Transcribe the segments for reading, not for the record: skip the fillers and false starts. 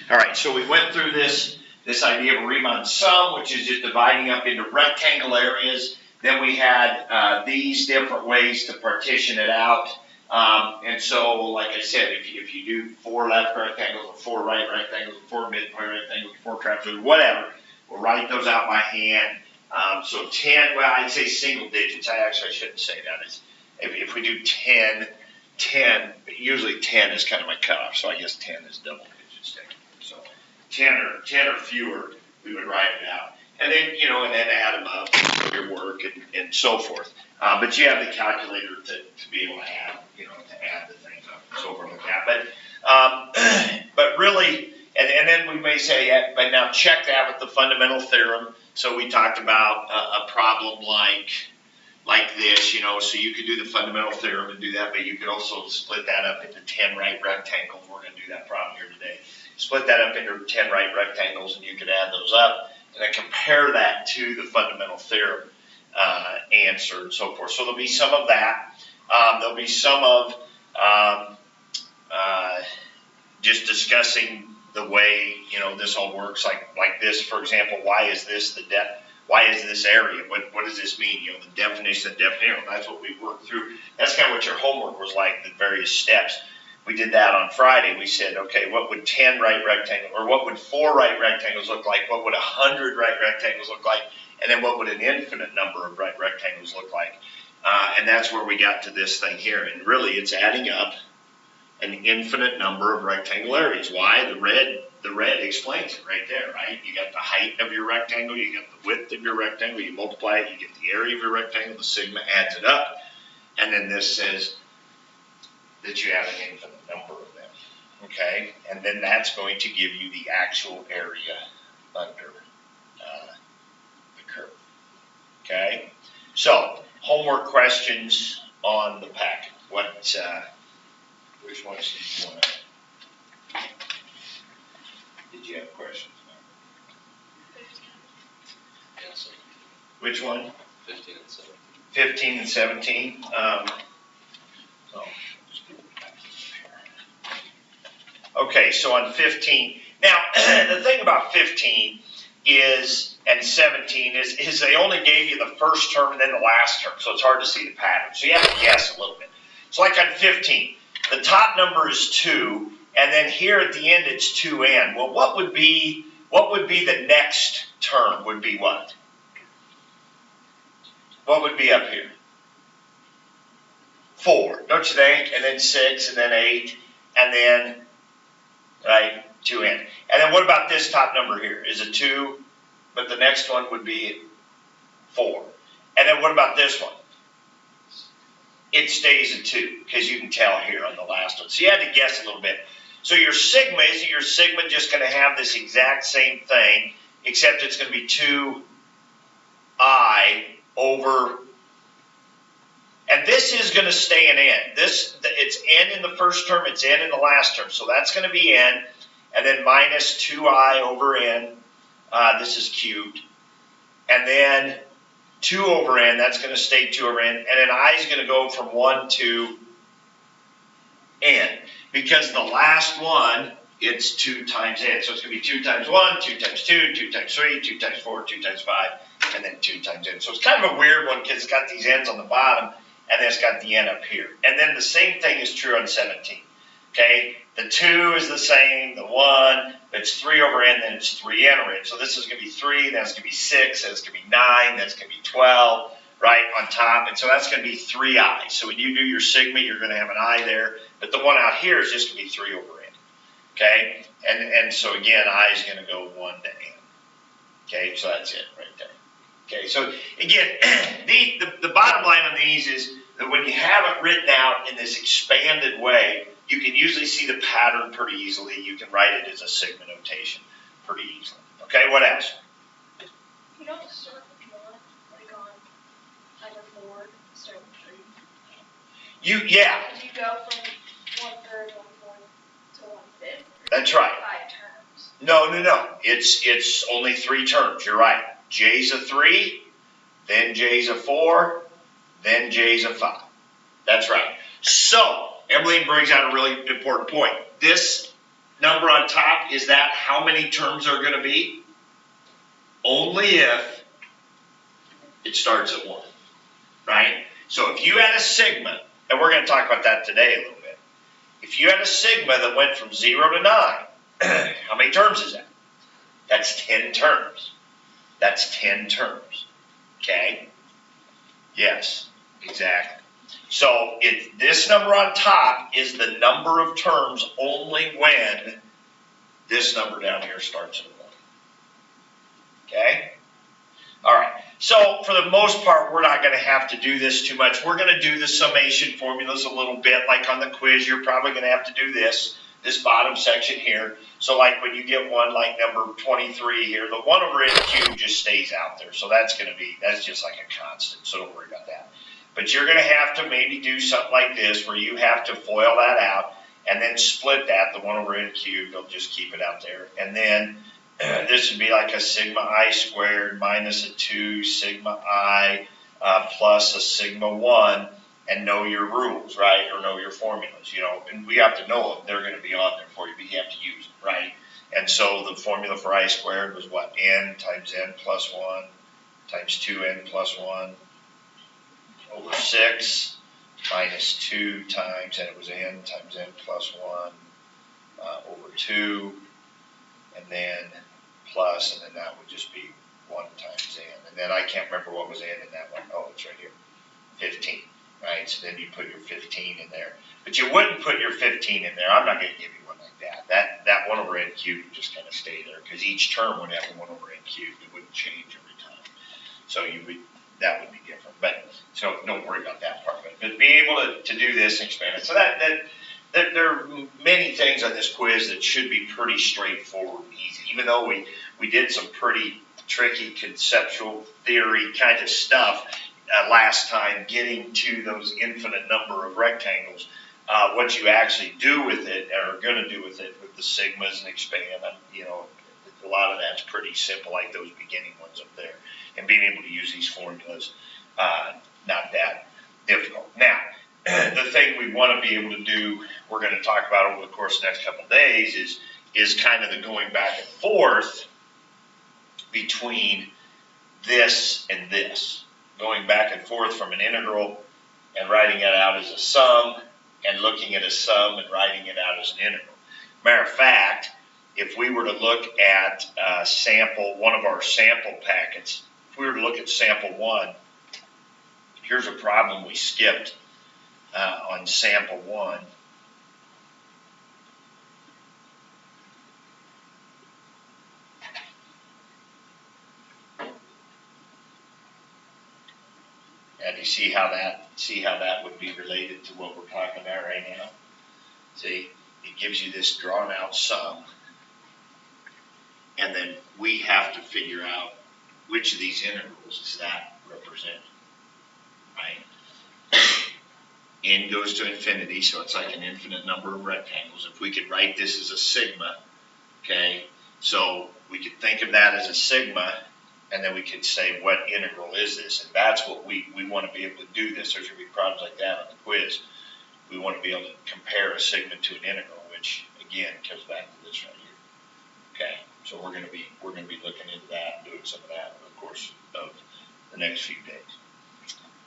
All right, so we went through this idea of a Riemann sum, which is just dividing up into rectangle areas. Then we had these different ways to partition it out. And so, like I said, if you do 4 left rectangles, or 4 right rectangles, or 4 midpoint rectangles, or 4 trapezoids, whatever, we'll write those out by hand. So 10, well, I'd say single digits. I shouldn't say that. If we do 10, usually 10 is kind of my cutoff, so I guess 10 is double digits. So 10 or fewer, we would write it out. And then, and then add them up for your work and so forth. But you have the calculator to be able to add, to add the things up and so forth like that. But really, and then we may say, but now check that with the fundamental theorem. So we talked about a problem like this, so you could do the fundamental theorem and do that, but you could also split that up into 10 right rectangles. We're going to do that problem here today. Split that up into 10 right rectangles, and you could add those up, and then compare that to the fundamental theorem answer and so forth. So there'll be some of that. There'll be some of just discussing the way, this all works, like this, for example. Why is this the depth? Why is this area? What does this mean? The definition of definition. That's what we worked through. That's kind of what your homework was like, the various steps. We did that on Friday. We said, okay, what would 10 right rectangles, or what would 4 right rectangles look like? What would 100 right rectangles look like? And then what would an infinite number of right rectangles look like? And that's where we got to this thing here. And really, it's adding up an infinite number of rectangle areas. Why? The red explains it right there, right? You got the height of your rectangle, you got the width of your rectangle, you multiply it, you get the area of your rectangle, the sigma adds it up, and then this says that you have an infinite number of them, okay? And then that's going to give you the actual area under the curve, okay? So, homework questions on the packet. Which ones did you want to? Did you have questions? Yes. Which one? 15 and 17. 15 and 17. Okay, so on 15. Now, the thing about 15 and 17 is they only gave you the first term and then the last term, so it's hard to see the pattern. So you have to guess a little bit. So like on 15, the top number is 2, and then here at the end it's 2n. Well, what would be the next term? Would be what? What would be up here? 4, don't you think? And then 6, and then 8, and then, right, 2n. And then what about this top number here? Is it 2? But the next one would be 4. And then what about this one? It stays at 2, because you can tell here on the last one. So you had to guess a little bit. So your sigma, isn't your sigma just going to have this exact same thing, except it's going to be 2I over, and this is going to stay an n. It's n in the first term, it's n in the last term. So that's going to be n, and then minus 2I over n. This is cubed. And then 2 over n, that's going to stay 2 over n, and then I is going to go from 1 to n, because the last one, it's 2 times n. So it's going to be 2 times 1, 2 times 2, 2 times 3, 2 times 4, 2 times 5, and then 2 times n. So it's kind of a weird one because it's got these n's on the bottom, and then it's got the n up here. And then the same thing is true on 17. Okay, the 2 is the same, the 1, it's 3 over n, then it's 3n over n. So this is going to be 3, then it's going to be 6, then it's going to be 9, then it's going to be 12, right, on top. And so that's going to be 3i. So when you do your sigma, you're going to have an i there. But the one out here is just going to be 3 over n. Okay, and so again, I is going to go 1 to n. Okay, so that's it right there. Okay, so again, the bottom line on these is that when you have it written out in this expanded way, you can usually see the pattern pretty easily. You can write it as a sigma notation pretty easily. Okay, what else? You don't start with 1, like on either 4, start with 3. Yeah. You go from 1/3, 1/4 to 1/5. That's right. 5 terms. No. It's only 3 terms. You're right. J's a 3, then J's a 4, then J's a 5. That's right. So Emily brings out a really important point. This number on top, is that how many terms are going to be? Only if it starts at 1, right? So if you had a sigma, and we're going to talk about that today a little bit. If you had a sigma that went from 0 to 9, how many terms is that? That's 10 terms. That's 10 terms. Okay? Yes, exactly. So this number on top is the number of terms only when this number down here starts at 1. Okay? All right. So for the most part, we're not going to have to do this too much. We're going to do the summation formulas a little bit. Like on the quiz, you're probably going to have to do this bottom section here. So like when you get one like number 23 here, the 1 over n cubed just stays out there. So that's just like a constant. So don't worry about that. But you're going to have to maybe do something like this where you have to FOIL that out and then split that, the 1 over n cubed. You'll just keep it out there. And then this would be like a sigma I squared minus a 2 sigma I plus a sigma 1, and know your rules, right? Or know your formulas, and we have to know them. They're going to be on there for you, but you have to use them, right? And so the formula for I squared was what? N times n plus 1 times 2n plus 1 over 6 minus 2 times, and it was n times n plus 1 over 2, and then plus, and then that would just be 1 times n. And then I can't remember what was n in that one. Oh, it's right here, 15. Right, so then you put your 15 in there. But you wouldn't put your 15 in there. I'm not going to give you one like that. That 1 over n cubed would just kind of stay there because each term would have a 1 over n cubed. It wouldn't change every time. So that would be different. But so don't worry about that part of it. But being able to do this and expand it. So there are many things on this quiz that should be pretty straightforward and easy. Even though we did some pretty tricky conceptual theory kind of stuff last time, getting to those infinite number of rectangles, what you actually do with it, or are going to do with it, with the sigmas and expand, a lot of that's pretty simple, like those beginning ones up there, and being able to use these formulas, not that difficult. Now, the thing we want to be able to do, we're going to talk about over the course of the next couple of days, is kind of the going back and forth between this and this. Going back and forth from an integral and writing it out as a sum, and looking at a sum and writing it out as an integral. Matter of fact, if we were to look at one of our sample packets, if we were to look at sample 1, here's a problem we skipped on sample 1. And you see how that would be related to what we're talking about right now? See, it gives you this drawn out sum, and then we have to figure out which of these integrals does that represent, right? N goes to infinity, so it's like an infinite number of rectangles. If we could write this as a sigma, okay, so we could think of that as a sigma, and then we could say, what integral is this? And that's what we want to be able to do this. There's going to be problems like that on the quiz. We want to be able to compare a sigma to an integral, which again comes back to this right here. Okay, so we're going to be looking into that and doing some of that over the course of the next few days.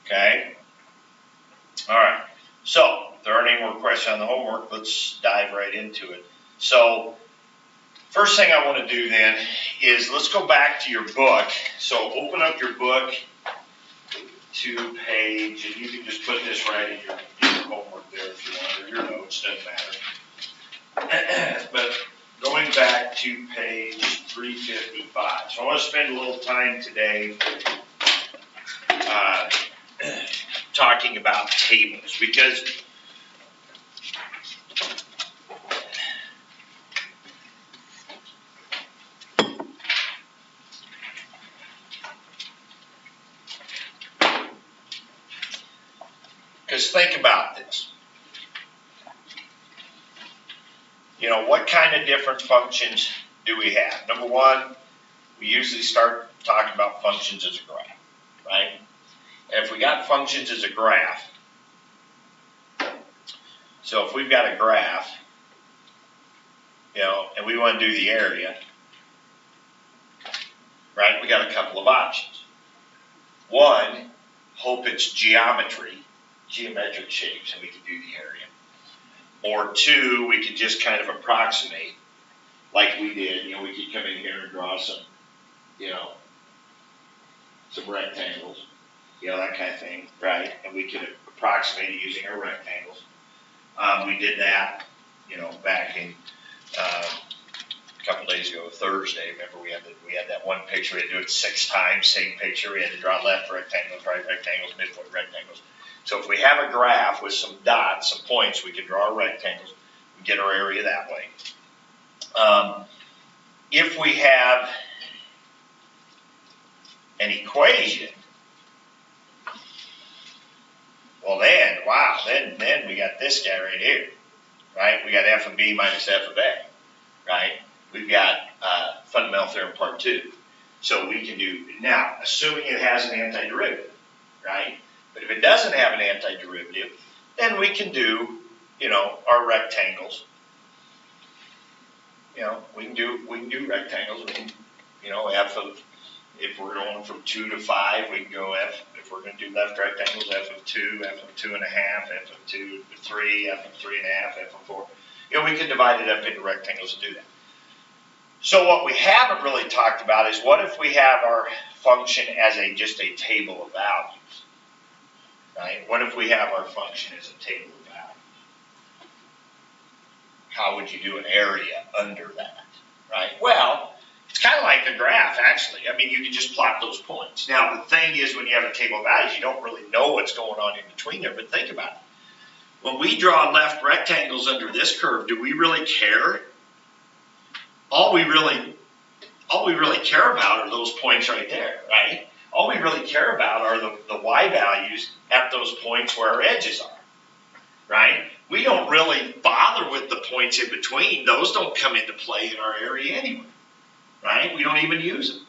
Okay. All right. So if there aren't any more questions on the homework, let's dive right into it. So first thing I want to do then is let's go back to your book. So open up your book to page, and you can just put this right in your homework there if you want, or your notes, doesn't matter. But going back to page 355. So I want to spend a little time today talking about tables, because think about this. What kind of different functions do we have? Number one, we usually start talking about functions as a graph, right? And if we got functions as a graph, so if we've got a graph, and we want to do the area, right? We got a couple of options. One, hope it's geometric shapes, and we can do the area. Or two, we can just kind of approximate, like we did. We could come in here and draw some, some rectangles, that kind of thing, right? And we could approximate it using our rectangles. We did that, back in a couple days ago, Thursday. Remember, we had that one picture. We had to do it 6 times, same picture. We had to draw left rectangles, right rectangles, midpoint rectangles. So if we have a graph with some dots, some points, we can draw our rectangles and get our area that way. If we have an equation, well then, wow, then we got this guy right here, right? We got f of b minus f of a, right? We've got fundamental theorem part 2. So we can do, now, assuming it has an antiderivative, right? But if it doesn't have an antiderivative, then we can do, our rectangles. We can do rectangles. We can, f of, if we're going from 2 to 5, we can go f, if we're going to do left rectangles, f of 2, f of 2 and a half, f of 2 to 3, f of 3 and a half, f of 4. We can divide it up into rectangles and do that. So what we haven't really talked about is what if we have our function as just a table of values, right? What if we have our function as a table of values? How would you do an area under that, right? Well, it's kind of like a graph, actually. I mean, you can just plot those points. Now, the thing is, when you have a table of values, you don't really know what's going on in between there, but think about it. When we draw left rectangles under this curve, do we really care? All we really care about are those points right there, right? All we really care about are the y values at those points where our edges are, right? We don't really bother with the points in between. Those don't come into play in our area anyway, right? We don't even use them.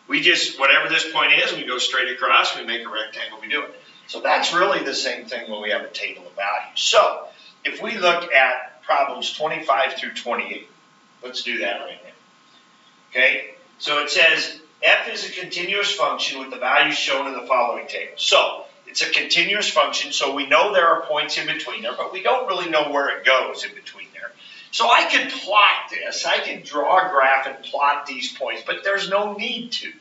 We just, whatever this point is, we go straight across, we make a rectangle, we do it. So that's really the same thing when we have a table of values. So if we look at problems 25 through 28, let's do that right now. Okay, so it says f is a continuous function with the values shown in the following table. So it's a continuous function, so we know there are points in between there, but we don't really know where it goes in between there. So I can plot this, I can draw a graph and plot these points, but there's no need to,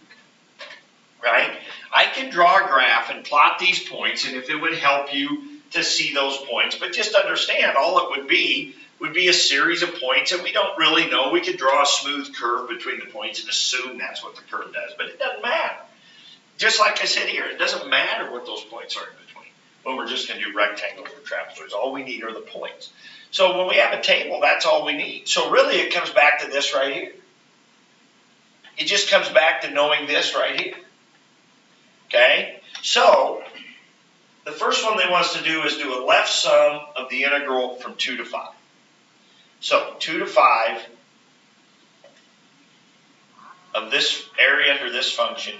right? I can draw a graph and plot these points, and if it would help you to see those points, but just understand all it would be a series of points, and we don't really know. We could draw a smooth curve between the points and assume that's what the curve does, but it doesn't matter. Just like I said here, it doesn't matter what those points are in between when we're just going to do rectangles or trapezoids. All we need are the points. So when we have a table, that's all we need. So really it comes back to this right here. It just comes back to knowing this right here. Okay? So the first one they want us to do is do a left sum of the integral from 2 to 5. So 2 to 5 of this area under this function,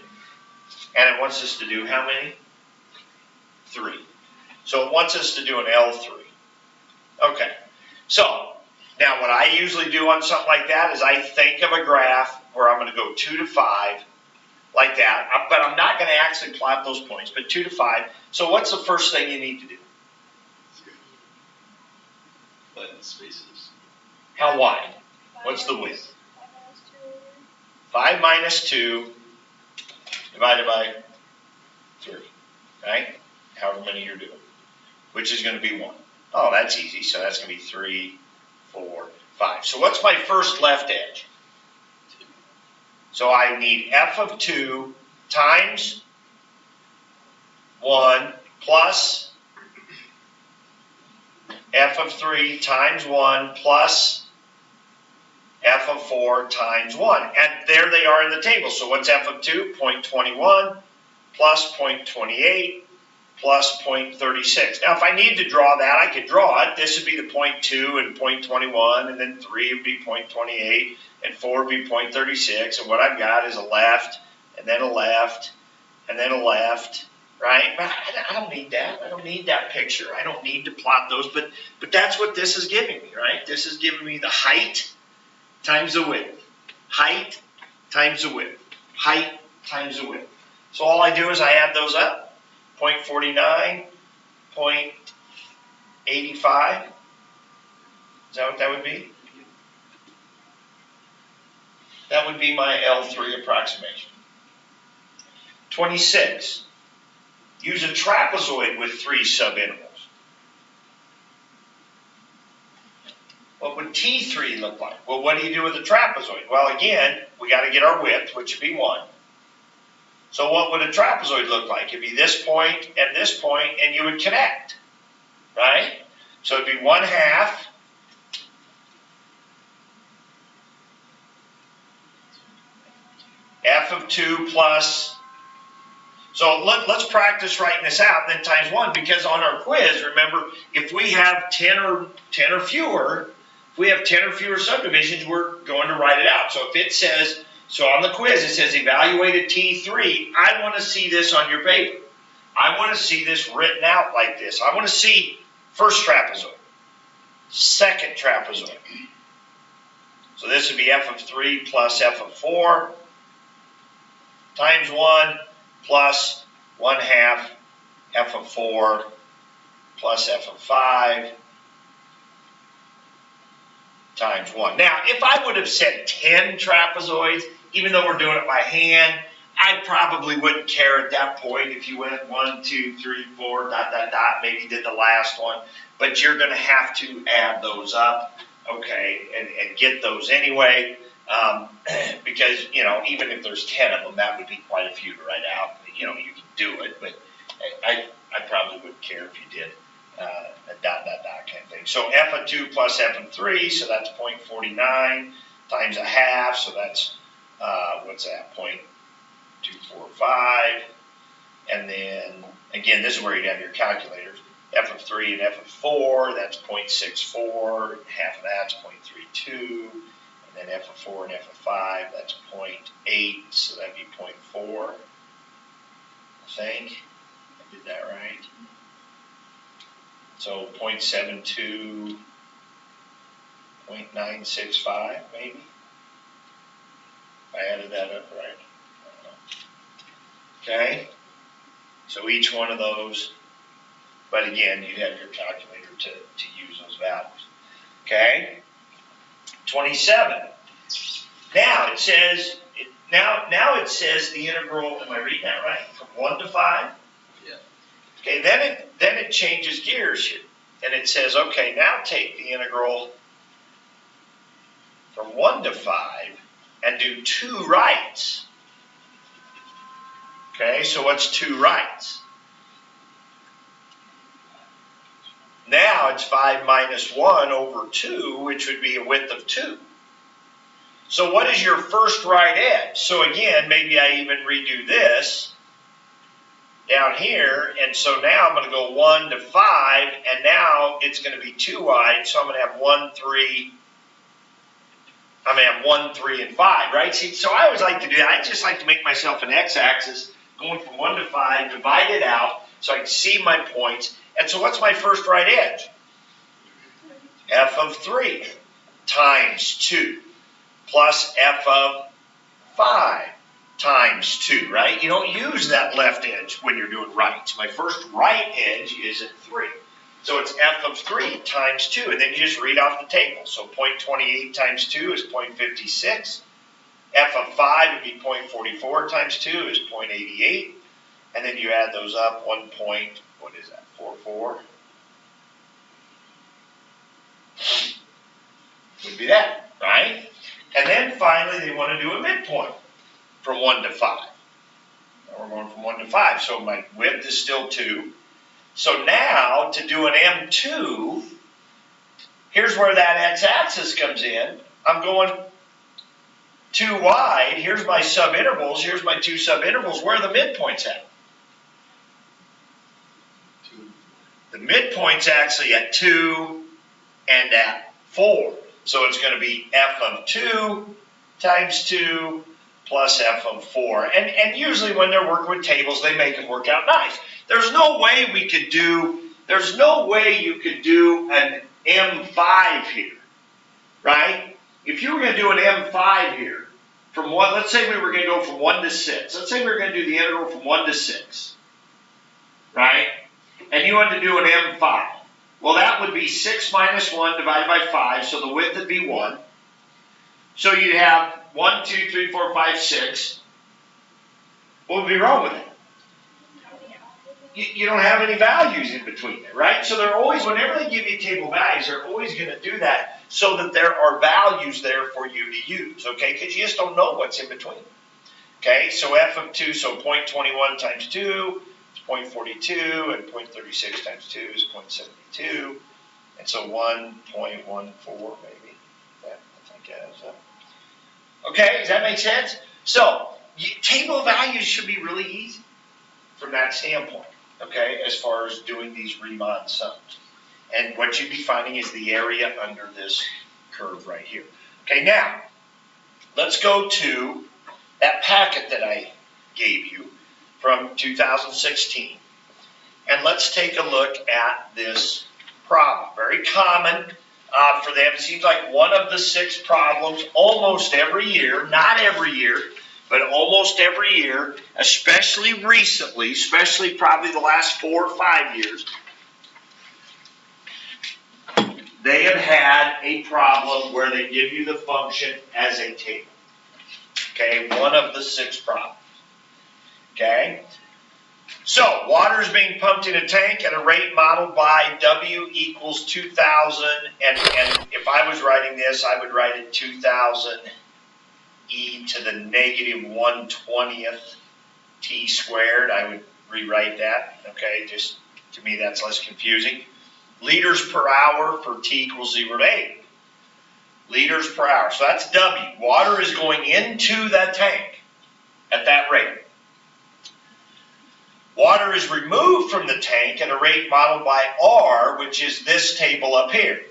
and it wants us to do how many? 3. So it wants us to do an L3. Okay, so now what I usually do on something like that is I think of a graph where I'm going to go 2 to 5 like that, but I'm not going to actually plot those points, but 2 to 5. So what's the first thing you need to do? Button spaces. How wide? What's the width? 5 minus 2 divided by 3, right? However many you're doing, which is going to be 1. Oh, that's easy. So that's going to be 3, 4, 5. So what's my first left edge? 2. So I need f of 2 times 1 plus f of 3 times 1 plus f of 4 times 1. And there they are in the table. So what's f of 2? 0.21 plus 0.28 plus 0.36. Now, if I need to draw that, I could draw it. This would be the 0.2 and 0.21, and then 3 would be 0.28, and 4 would be 0.36. And what I've got is a left, and then a left, and then a left, right? But I don't need that. I don't need that picture. I don't need to plot those, but that's what this is giving me, right? This is giving me the height times the width. Height times the width. Height times the width. So all I do is I add those up. 0.49, 0.85. Is that what that would be? That would be my L3 approximation. 26. Use a trapezoid with 3 subintervals. What would T3 look like? Well, what do you do with a trapezoid? Well, again, we got to get our width, which would be 1. So what would a trapezoid look like? It'd be this point, and you would connect, right? So it'd be 1/2 f of 2 plus. So let's practice writing this out, then times 1, because on our quiz, remember, if we have 10 or fewer, if we have 10 or fewer subdivisions, we're going to write it out. So if it says, so on the quiz, it says evaluated T3, I want to see this on your paper. I want to see this written out like this. I want to see first trapezoid, second trapezoid. So this would be f of 3 plus f of 4 times 1 plus 1/2 f of 4 plus f of 5 times 1. Now, if I would have said 10 trapezoids, even though we're doing it by hand, I probably wouldn't care at that point if you went 1, 2, 3, 4, ... maybe did the last one. But you're going to have to add those up, okay, and get those anyway. Because, you know, even if there's 10 of them, that would be quite a few to write out. You know, you can do it, but I probably wouldn't care if you did a ... kind of thing. So f of 2 plus f of 3, so that's 0.49 times 1/2, so that's, what's that, 0.245. And then, again, this is where you'd have your calculators. F of 3 and f of 4, that's 0.64, half of that's 0.32. And then f of 4 and f of 5, that's 0.8, so that'd be 0.4, I think. I did that right. So 0.72, 0.965, maybe. I added that up right. I don't know. Okay. So each one of those, but again, you'd have your calculator to use those values. Okay. 27. Now it says now it says the integral. Am I reading that right? From 1 to 5. Yeah. Okay. Then it changes gears here, and it says, okay, now take the integral from 1 to 5 and do 2 rights. Okay. So what's 2 rights? Now it's 5 minus 1 over 2, which would be a width of 2. So what is your first right edge? So again, maybe I even redo this down here. And so now I'm going to go 1 to 5, and now it's going to be 2 wide. So I'm going to have 1, 3. I'm going to have 1, 3, and 5, right? See, so I always like to do that. I just like to make myself an x-axis going from 1 to 5, divide it out so I can see my points. And so what's my first right edge? F of 3 times 2 plus f of 5 times 2, right? You don't use that left edge when you're doing rights. My first right edge is at 3. So it's f of 3 times 2, and then you just read off the table. So 0.28 times 2 is 0.56. F of 5 would be 0.44 times 2 is 0.88. And then you add those up, 1 point, what is that, 44? Would be that, right? And then finally they want to do a midpoint from 1 to 5. Now we're going from 1 to 5, so my width is still 2. So now to do an M2, here's where that x-axis comes in. I'm going 2 wide. Here's my subintervals. Here's my 2 subintervals. Where are the midpoints at? The midpoint's actually at 2 and at 4. So it's going to be f of 2 times 2 plus f of 4. And usually when they're working with tables, they make it work out nice. There's no way you could do an M5 here, right? if you were going to do an M5 here, from one, let's say we were going to go from 1 to 6. Let's say we were going to do the integral from 1 to 6, right? And you wanted to do an M5. Well, that would be 6 minus 1 divided by 5, so the width would be 1. So you'd have 1, 2, 3, 4, 5, 6. What would be wrong with it? You don't have any values in between there, right? So they're always, whenever they give you table values, they're always going to do that so that there are values there for you to use, okay? Because you just don't know what's in between. Okay, so f of 2, so 0.21 times 2 is 0.42, and 0.36 times 2 is 0.72, and so 1.14 maybe. That, I think, adds up. Okay, does that make sense? So, table values should be really easy from that standpoint, okay, as far as doing these Riemann sums. And what you'd be finding is the area under this curve right here. Okay, now, let's go to that packet that I gave you from 2016. And let's take a look at this problem. Very common for them. It seems like one of the 6 problems almost every year, not every year, but almost every year, especially recently, especially probably the last 4 or 5 years, they have had a problem where they give you the function as a table. Okay, one of the 6 problems. Okay, so water is being pumped in a tank at a rate modeled by W equals 2,000, and if I was writing this, I would write it 2,000 e to the negative 1/20th t squared. I would rewrite that, okay, just to me that's less confusing. Liters per hour for t equals 0 to 8. Liters per hour, so that's W. Water is going into that tank at that rate. Water is removed from the tank at a rate modeled by R, which is this table up here.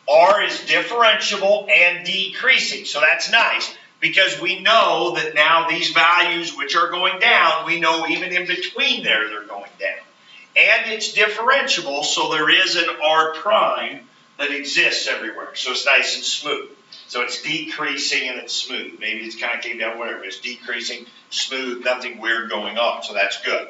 R is differentiable and decreasing, so that's nice because we know that now these values which are going down, we know even in between there they're going down. And it's differentiable, so there is an R prime that exists everywhere, so it's nice and smooth. So it's decreasing and it's smooth. Maybe it's kind of came down, whatever. It's decreasing, smooth, nothing weird going on, so that's good.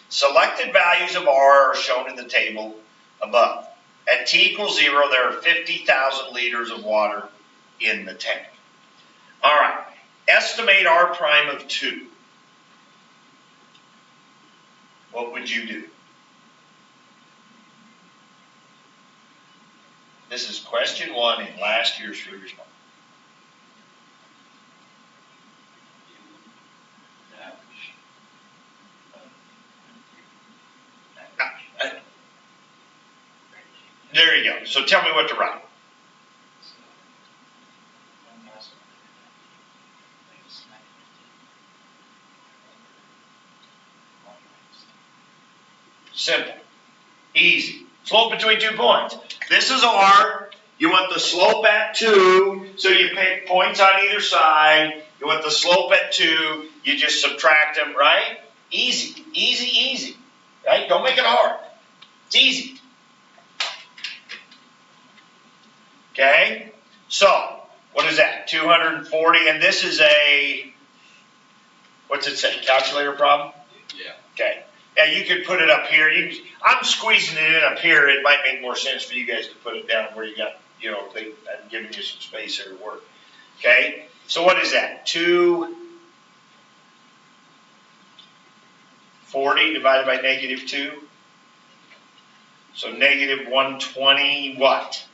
Selected values of R are shown in the table above. At t equals 0, there are 50,000 liters of water in the tank. All right, estimate R prime of 2. What would you do? This is question 1 in last year's free response. There you go. So tell me what to write. Simple. Easy. Slope between 2 points. This is R. You want the slope at 2, so you pick points on either side. You want the slope at 2, you just subtract them, right? Easy, easy, easy. Right? Don't make it hard. It's easy. Okay? So, what is that? 240, and this is a, what's it say, calculator problem? Yeah. Okay. Yeah, you could put it up here. I'm squeezing it in up here. It might make more sense for you guys to put it down where you got, you know, I'm giving you some space here to work. Okay? So what is that? 240 divided by negative 2. So negative 120 what?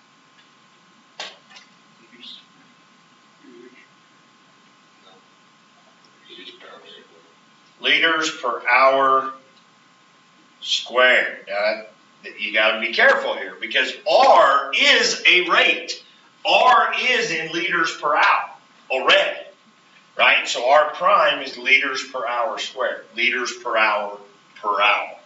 Liters per hour squared. Now, you got to be careful here because R is a rate. R is in liters per hour already, right? So R prime is liters per hour squared. Liters per hour per hour.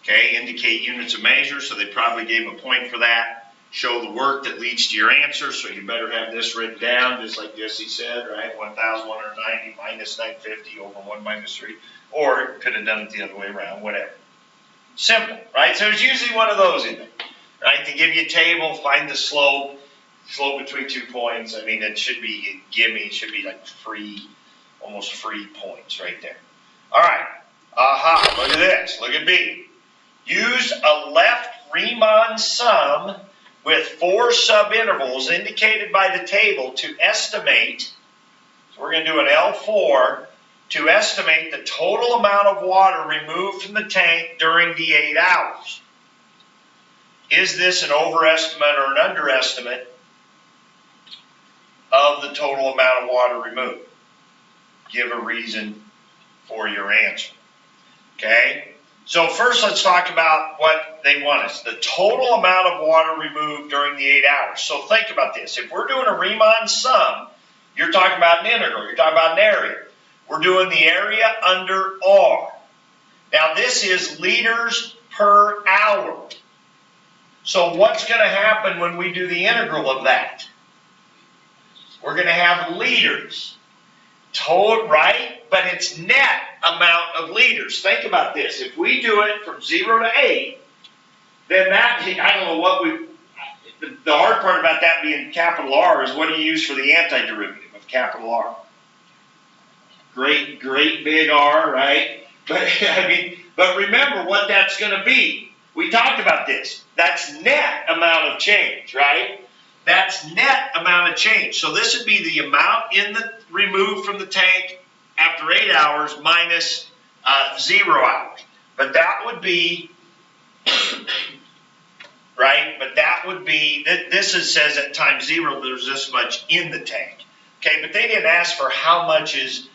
Okay, indicate units of measure, so they probably gave a point for that. Show the work that leads to your answer, so you better have this written down, just like Jesse said, right? 1,190 minus 950 over 1 minus 3. Or it could have done it the other way around, whatever. Simple, right? So there's usually one of those in there, right? To give you a table, find the slope. slope between 2 points. I mean, it should be gimme. It should be like free, almost free points right there. All right. Aha, look at this. Look at B. Use a left Riemann sum with 4 subintervals indicated by the table to estimate, so we're going to do an L4, to estimate the total amount of water removed from the tank during the 8 hours. Is this an overestimate or an underestimate of the total amount of water removed? Give a reason for your answer. Okay? So first let's talk about what they want us. The total amount of water removed during the 8 hours. So think about this. If we're doing a Riemann sum, you're talking about an integral. You're talking about an area. We're doing the area under R. Now this is liters per hour. So what's going to happen when we do the integral of that? We're going to have liters. Total, right? But it's net amount of liters. Think about this. If we do it from 0 to 8, then that, I don't know what the hard part about that being capital R is what do you use for the antiderivative of capital R? Great big R, right? But but remember what that's going to be. We talked about this. That's net amount of change, right? That's net amount of change. So this would be the amount removed from the tank after 8 hours minus 0 hours. But that would be, right? But that would be, this says at time 0 there's this much in the tank. Okay, but they didn't ask for how much is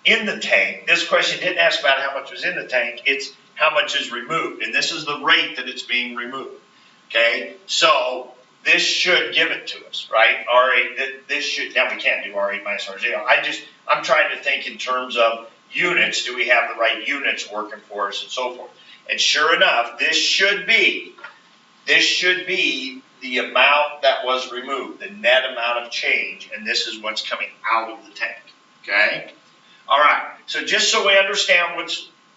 in the tank. This question didn't ask about how much was in the tank. It's how much is removed. And this is the rate that it's being removed. Okay, so this should give it to us, right? R8, this should, now we can't do R8 minus R0. I'm trying to think in terms of units. Do we have the right units working for us and so forth? And sure enough, this should be the amount that was removed, the net amount of change, and this is what's coming out of the tank, okay? All right, so just so we understand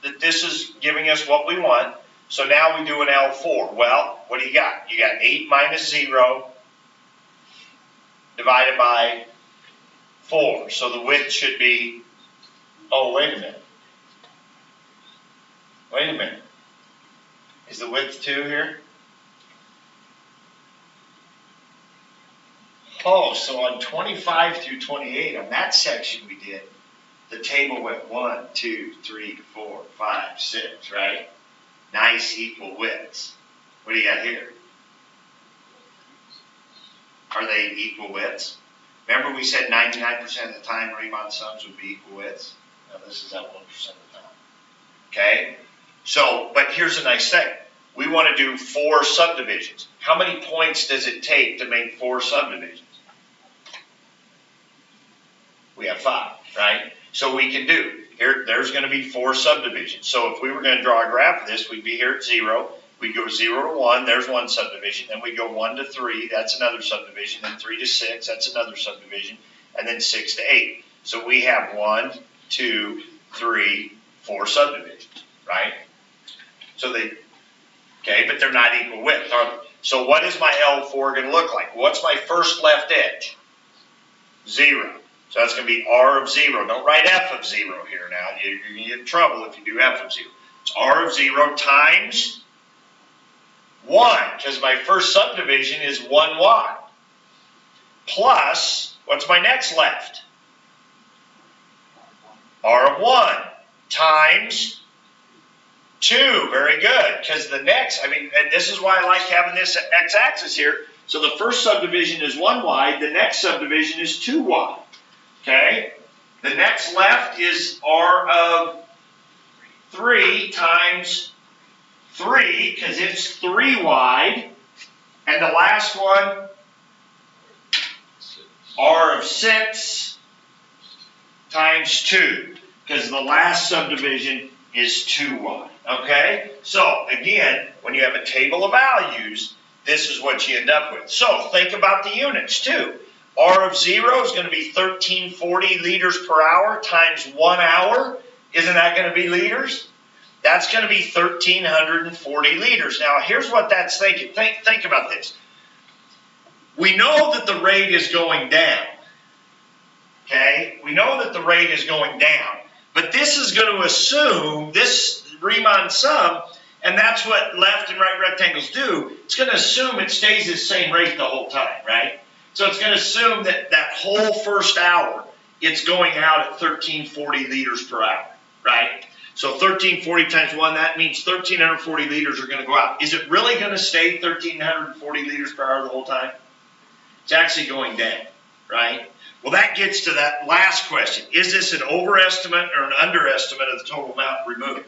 that this is giving us what we want, so now we do an L4. Well, what do you got? You got 8 minus 0 divided by 4. So the width should be, oh, wait a minute. Wait a minute. Is the width 2 here? Oh, so on 25 through 28, on that section we did, the table went 1, 2, 3, 4, 5, 6, right? Nice equal widths. What do you got here? Are they equal widths? Remember we said 99% of the time Riemann sums would be equal widths? Now this is at 1% of the time. Okay? So, but here's a nice thing. We want to do 4 subdivisions. How many points does it take to make 4 subdivisions? We have 5, right? So we can do, there's going to be 4 subdivisions. So if we were going to draw a graph of this, we'd be here at 0. We'd go 0 to 1, there's 1 subdivision. Then we go 1 to 3, that's another subdivision. Then 3 to 6, that's another subdivision. And then 6 to 8. So we have 1, 2, 3, 4 subdivisions, right? So okay, but they're not equal width, are they? So what is my L4 going to look like? What's my first left edge? 0. So that's going to be R of 0. Don't write F of 0 here now. You're going to get in trouble if you do F of 0. It's R of 0 times 1, because my first subdivision is 1 wide. Plus, what's my next left? R of 1 times 2. Very good, because the next, and this is why I like having this x-axis here. So the first subdivision is 1 wide. The next subdivision is 2 wide. Okay, the next left is R of 3 times 3, because it's 3 wide. And the last one, R of 6 times 2, because the last subdivision is 2 wide. Okay, so again, when you have a table of values, this is what you end up with. So think about the units too. R of 0 is going to be 1340 liters per hour times 1 hour. Isn't that going to be liters? That's going to be 1340 liters. Now, here's what that's thinking. Think about this. We know that the rate is going down. Okay? We know that the rate is going down. But this is going to assume, this Riemann sum, and that's what left and right rectangles do, it's going to assume it stays the same rate the whole time, right? So it's going to assume that that whole first hour, it's going out at 1340 liters per hour, right? So 1340 times 1, that means 1340 liters are going to go out. Is it really going to stay 1340 liters per hour the whole time? It's actually going down, right? Well, that gets to that last question. Is this an overestimate or an underestimate of the total amount removed?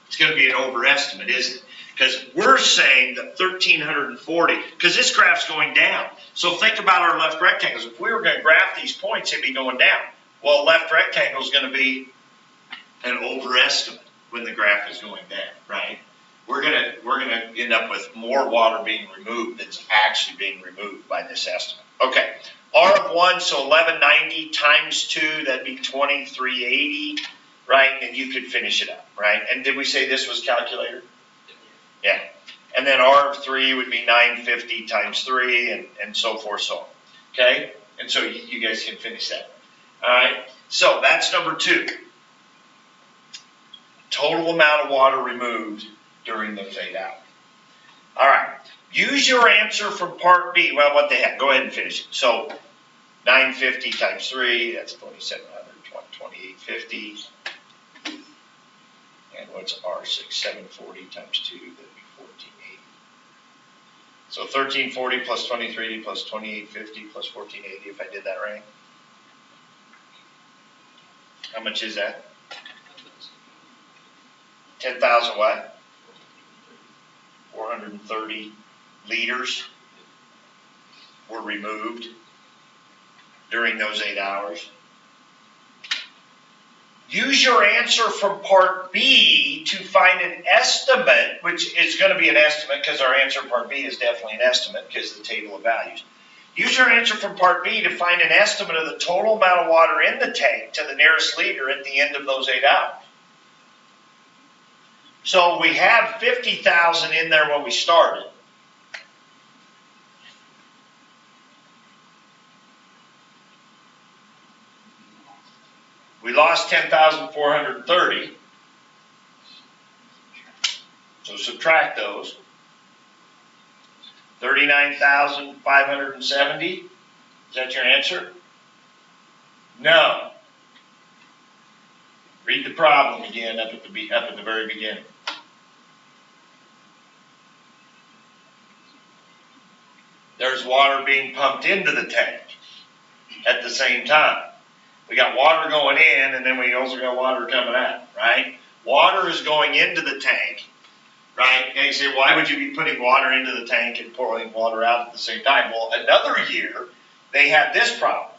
It's going to be an overestimate, isn't it? Because we're saying that 1340, because this graph's going down. So think about our left rectangles. If we were going to graph these points, it'd be going down. Well, left rectangle is going to be an overestimate when the graph is going down, right? We're gonna end up with more water being removed than's actually being removed by this estimate. Okay, R of 1, so 1190 times 2, that'd be 2380, right? And you could finish it up, right? And did we say this was calculator? Yeah. And then R of 3 would be 950 times 3, and so forth, so on. Okay? And so you guys can finish that. All right? So that's number 2. Total amount of water removed during those 8 hours. All right. Use your answer from part B. Well, what the heck? Go ahead and finish it. So 950 times 3, that's 2700, 2850. And what's R6? 740 times 2, that'd be 1480. So 1340 plus 2380 plus 2850 plus 1480, if I did that right. How much is that? 10,000 what? 430 liters were removed during those 8 hours. Use your answer from part B to find an estimate, which is going to be an estimate because our answer in part B is definitely an estimate because of the table of values. Use your answer from part B to find an estimate of the total amount of water in the tank to the nearest liter at the end of those 8 hours. So we have 50,000 in there when we started. We lost 10,430. So subtract those. 39,570. Is that your answer? No. Read the problem again up at the very beginning. There's water being pumped into the tank at the same time. We got water going in, and then we also got water coming out, right? Water is going into the tank, right? And you say, why would you be putting water into the tank and pouring water out at the same time? Well, another year, they had this problem.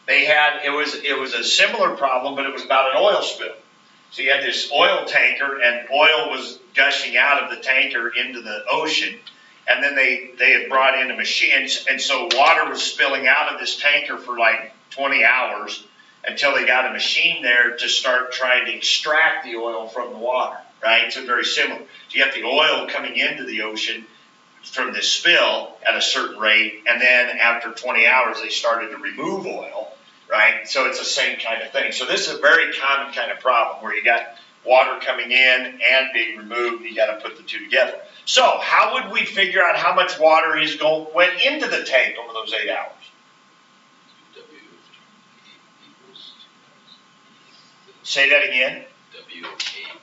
It was a similar problem, but it was about an oil spill. So you had this oil tanker, and oil was gushing out of the tanker into the ocean, and then they had brought in a machine, and so water was spilling out of this tanker for like 20 hours until they got a machine there to start trying to extract the oil from the water, right? So very similar. So you have the oil coming into the ocean from this spill at a certain rate, and then after 20 hours, they started to remove oil, right? So it's the same kind of thing. So this is a very common kind of problem where you got water coming in and being removed, and you got to put the two together. So how would we figure out how much water went into the tank over those 8 hours? Say that again. W8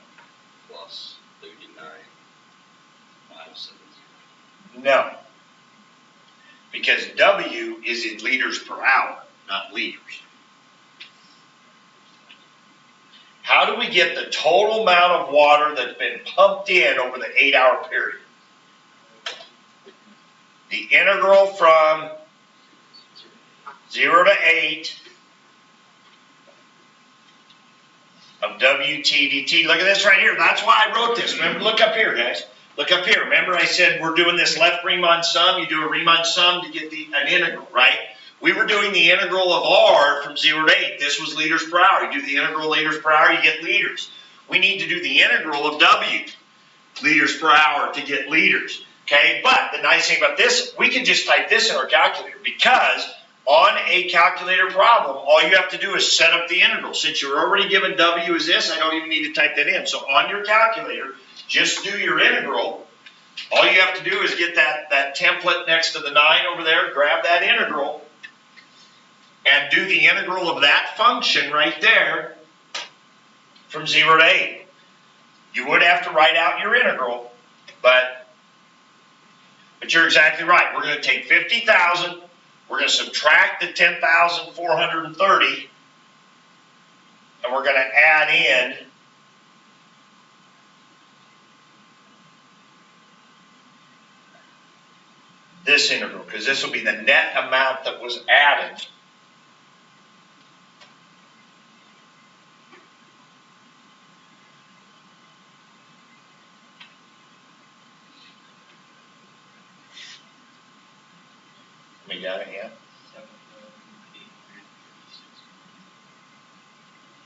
plus 39,570. No. Because W is in liters per hour, not liters. How do we get the total amount of water that's been pumped in over the 8 hour period? The integral from 0 to 8 of WT dt. Look at this right here. That's why I wrote this. Remember, look up here, guys. Look up here. Remember I said we're doing this left Riemann sum. You do a Riemann sum to get an integral, right? We were doing the integral of R from 0 to 8. This was liters per hour. You do the integral liters per hour, you get liters. We need to do the integral of W, liters per hour, to get liters. Okay, but the nice thing about this, we can just type this in our calculator, because on a calculator problem, all you have to do is set up the integral. Since you're already given W as this, I don't even need to type that in. So on your calculator, just do your integral. All you have to do is get that template next to the 9 over there, grab that integral, and do the integral of that function right there from 0 to 8. You would have to write out your integral, but you're exactly right. We're going to take 50,000, we're going to subtract the 10,430, and we're going to add in this integral, because this will be the net amount that was added. We got it, yeah?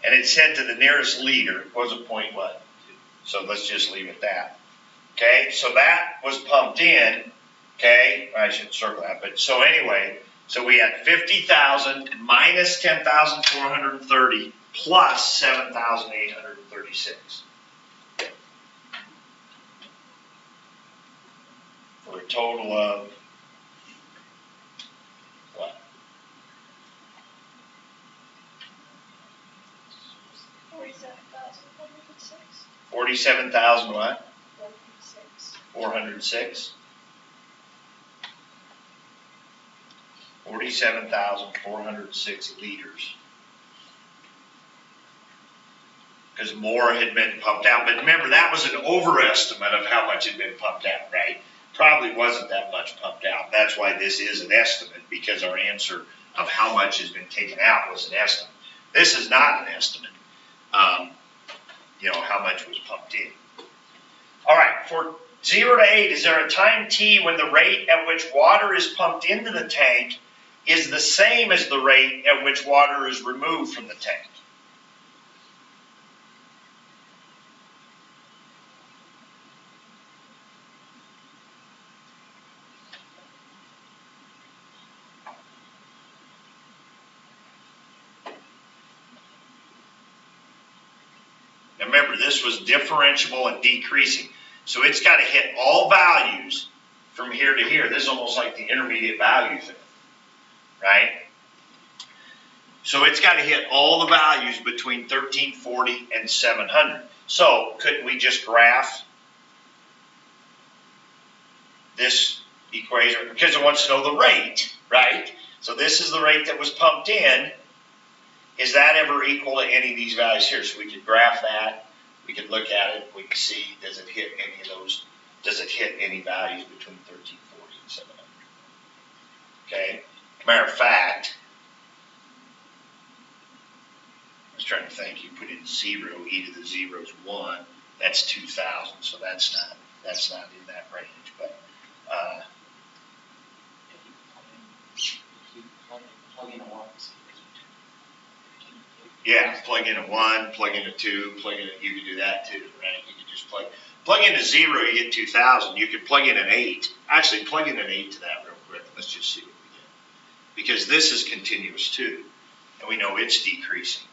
And it said to the nearest liter was a point what? So let's just leave it that. Okay, so that was pumped in. Okay, I should circle that. But so anyway, so we had 50,000 minus 10,430 plus 7,836. For a total of what? 47,106. 47,000 what? 106. 406. 47,406 liters. Because more had been pumped out. But remember, that was an overestimate of how much had been pumped out, right? Probably wasn't that much pumped out. That's why this is an estimate, because our answer of how much has been taken out was an estimate. This is not an estimate, how much was pumped in. All right, for 0 to 8, is there a time t when the rate at which water is pumped into the tank is the same as the rate at which water is removed from the tank? Now remember, this was differentiable and decreasing. So it's got to hit all values from here to here. This is almost like the intermediate value thing, right? So it's got to hit all the values between 1340 and 700. So couldn't we just graph this equation? Because it wants to know the rate, right? So this is the rate that was pumped in. Is that ever equal to any of these values here? So we could graph that. We could look at it. We could see, does it hit any of those? Does it hit any values between 1340 and 700? Okay. Matter of fact, I was trying to think. You put in 0. E to the 0 is 1. That's 2,000. So that's not in that range. But yeah, plug in a 1, plug in a 2, plug in a, you can do that too, right? You can just plug in a 0, you get 2,000. You could plug in an 8. Actually, plug in an 8 to that real quick. Let's just see what we get. Because this is continuous too, and we know it's decreasing.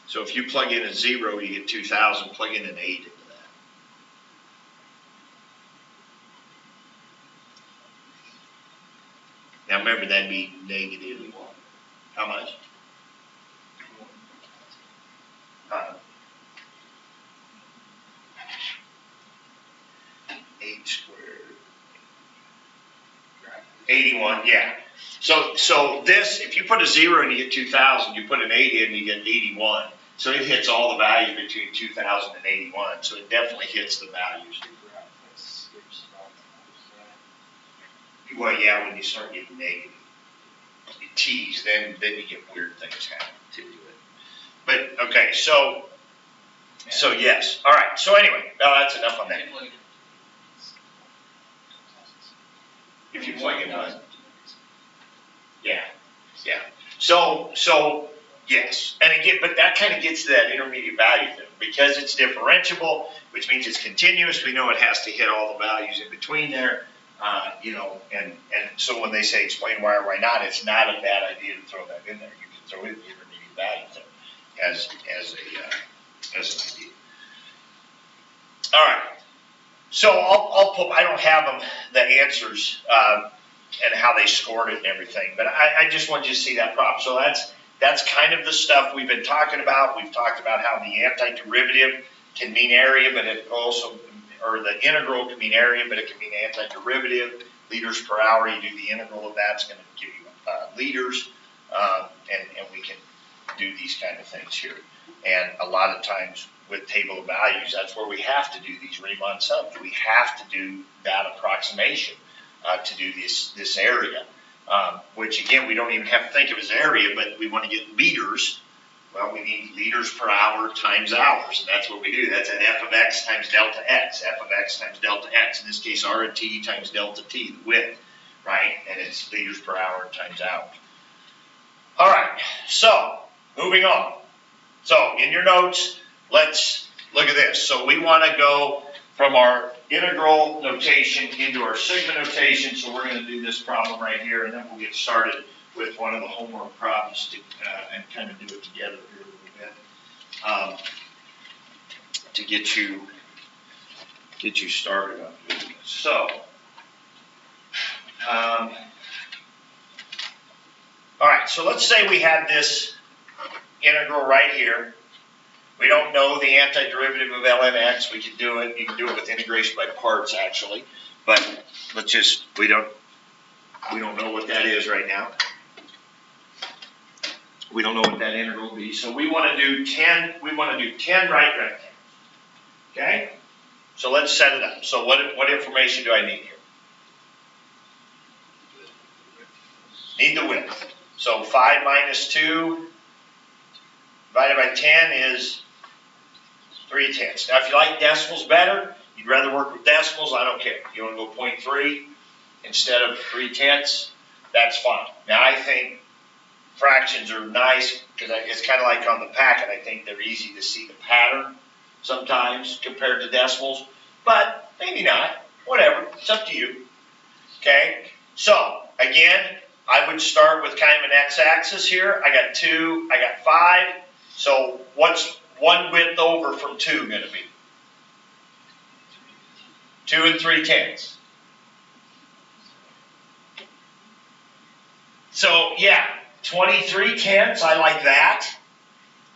So if you plug in a 0, you get 2,000. Plug in an 8 into that. Now remember, that'd be negative. How much? 8 squared. 81, yeah. So this, if you put a 0 in, you get 2,000. You put an 8 in, you get 81. So it hits all the values between 2,000 and 81. So it definitely hits the values. Well, yeah, when you start getting negative t's, then you get weird things happen to it. But okay, so yes. All right. So anyway, that's enough on that. If you plug in one, yeah. So Yes, and again, but that kind of gets to that intermediate value thing. Because it's differentiable, which means it's continuous, we know it has to hit all the values in between there. And so when they say explain why or why not, it's not a bad idea to throw that in there. You can throw in the intermediate value thing as an idea. All right. So I'll put, I don't have them, the answers, and how they scored it and everything, but I just want you to see that problem. So that's kind of the stuff we've been talking about. We've talked about how the antiderivative can mean area, but it also, or the integral can mean area, but it can mean antiderivative. Liters per hour, you do the integral of that, it's going to give you liters, and we can do these kind of things here. And a lot of times with table of values, that's where we have to do these Riemann sums. We have to do that approximation to do this area, which again, we don't even have to think of as area, but we want to get liters. Well, we need liters per hour times hours, and that's what we do. That's an f of x times delta x, f of x times delta x. In this case, r of t times delta t, the width, right? And it's liters per hour times hours. All right, so moving on. So in your notes, let's look at this. So we want to go from our integral notation into our sigma notation. So we're going to do this problem right here, and then we'll get started with one of the homework problems and kind of do it together here a little bit to get you started on doing this. So, all right. So let's say we had this integral right here. We don't know the antiderivative of ln x. We can do it. You can do it with integration by parts, actually. But let's just we don't know what that is right now. We don't know what that integral will be. So we want to do 10. We want to do 10 right rectangles. Okay. So let's set it up. So what information do I need here? Need the width. So 5 minus 2 divided by 10 is 3/10. Now, if you like decimals better, you'd rather work with decimals, I don't care. You want to go 0.3 instead of 3/10, that's fine. Now, I think fractions are nice because it's kind of like on the packet. I think they're easy to see the pattern sometimes compared to decimals, but maybe not. Whatever. It's up to you. Okay? So, again, I would start with kind of an x-axis here. I got 2, I got 5. So what's one width over from 2 going to be? 2 3/10. So yeah, 23/10, I like that.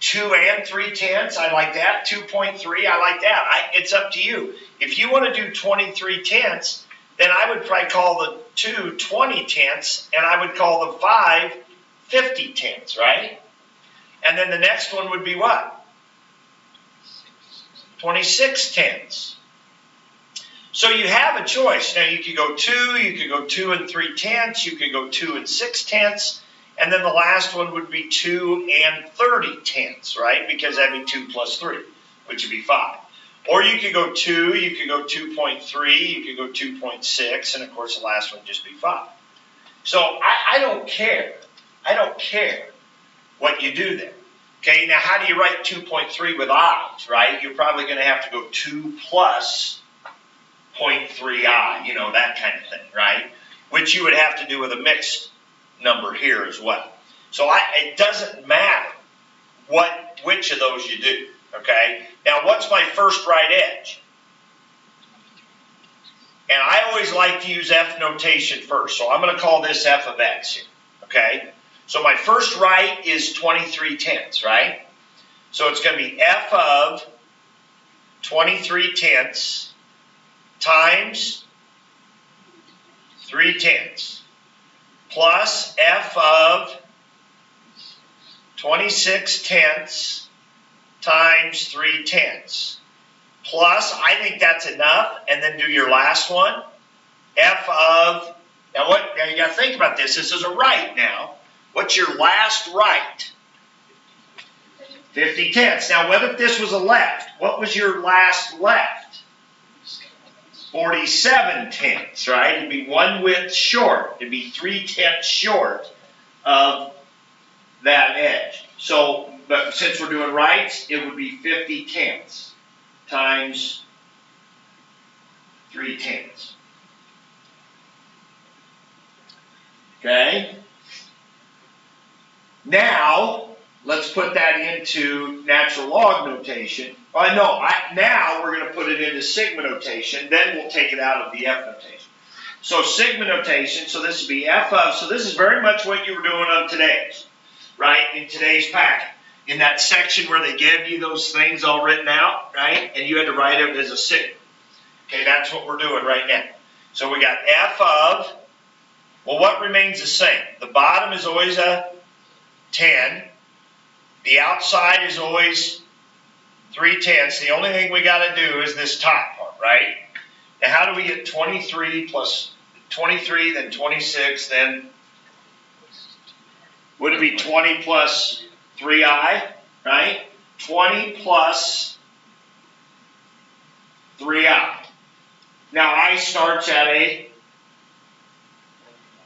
2 3/10, I like that. 2.3, I like that. It's up to you. If you want to do 23/10, then I would probably call the 2 20/10, and I would call the 5 50/10, right? And then the next one would be what? 26/10. So you have a choice. Now you could go 2, you could go 2 3/10, you could go 2 6/10, and then the last one would be 2 30/10, right? Because that'd be 2 plus 3, which would be 5. Or you could go 2, you could go 2.3, you could go 2.6, and of course the last one would just be 5. So I don't care. I don't care what you do there. Okay, now how do you write 2.3 with i's, right? You're probably going to have to go 2 plus 0.3i, you know, that kind of thing, right? Which you would have to do with a mixed number here as well. So it doesn't matter which of those you do, okay? Now, what's my first right edge? And I always like to use F notation first, so I'm going to call this F of x here, okay? So my first right is 23/10, right? So it's going to be F of 23/10 times 3/10 plus F of 26/10 times 3/10 plus, I think that's enough, and then do your last one, F of, now you got to think about this. This is a right now. What's your last right? 50/10. Now, what if this was a left? What was your last left? 47/10, right? It'd be one width short. It'd be 3/10 short of that edge. So, but since we're doing rights, it would be 50 tenths times 3 tenths. Okay? Now, let's put that into natural log notation. Now we're going to put it into sigma notation, then we'll take it out of the F notation. So sigma notation, so this would be F of, so this is very much what you were doing on today's, right, in today's packet. In that section where they give you those things all written out, right, and you had to write it as a sigma. Okay, that's what we're doing right now. So we got F of, well, what remains the same? The bottom is always a 10. The outside is always 3 tenths. The only thing we got to do is this top part, right? Now, how do we get 23 plus 23, then 26, then would it be 20 plus 3i, right? 20 plus 3i. Now, I starts at a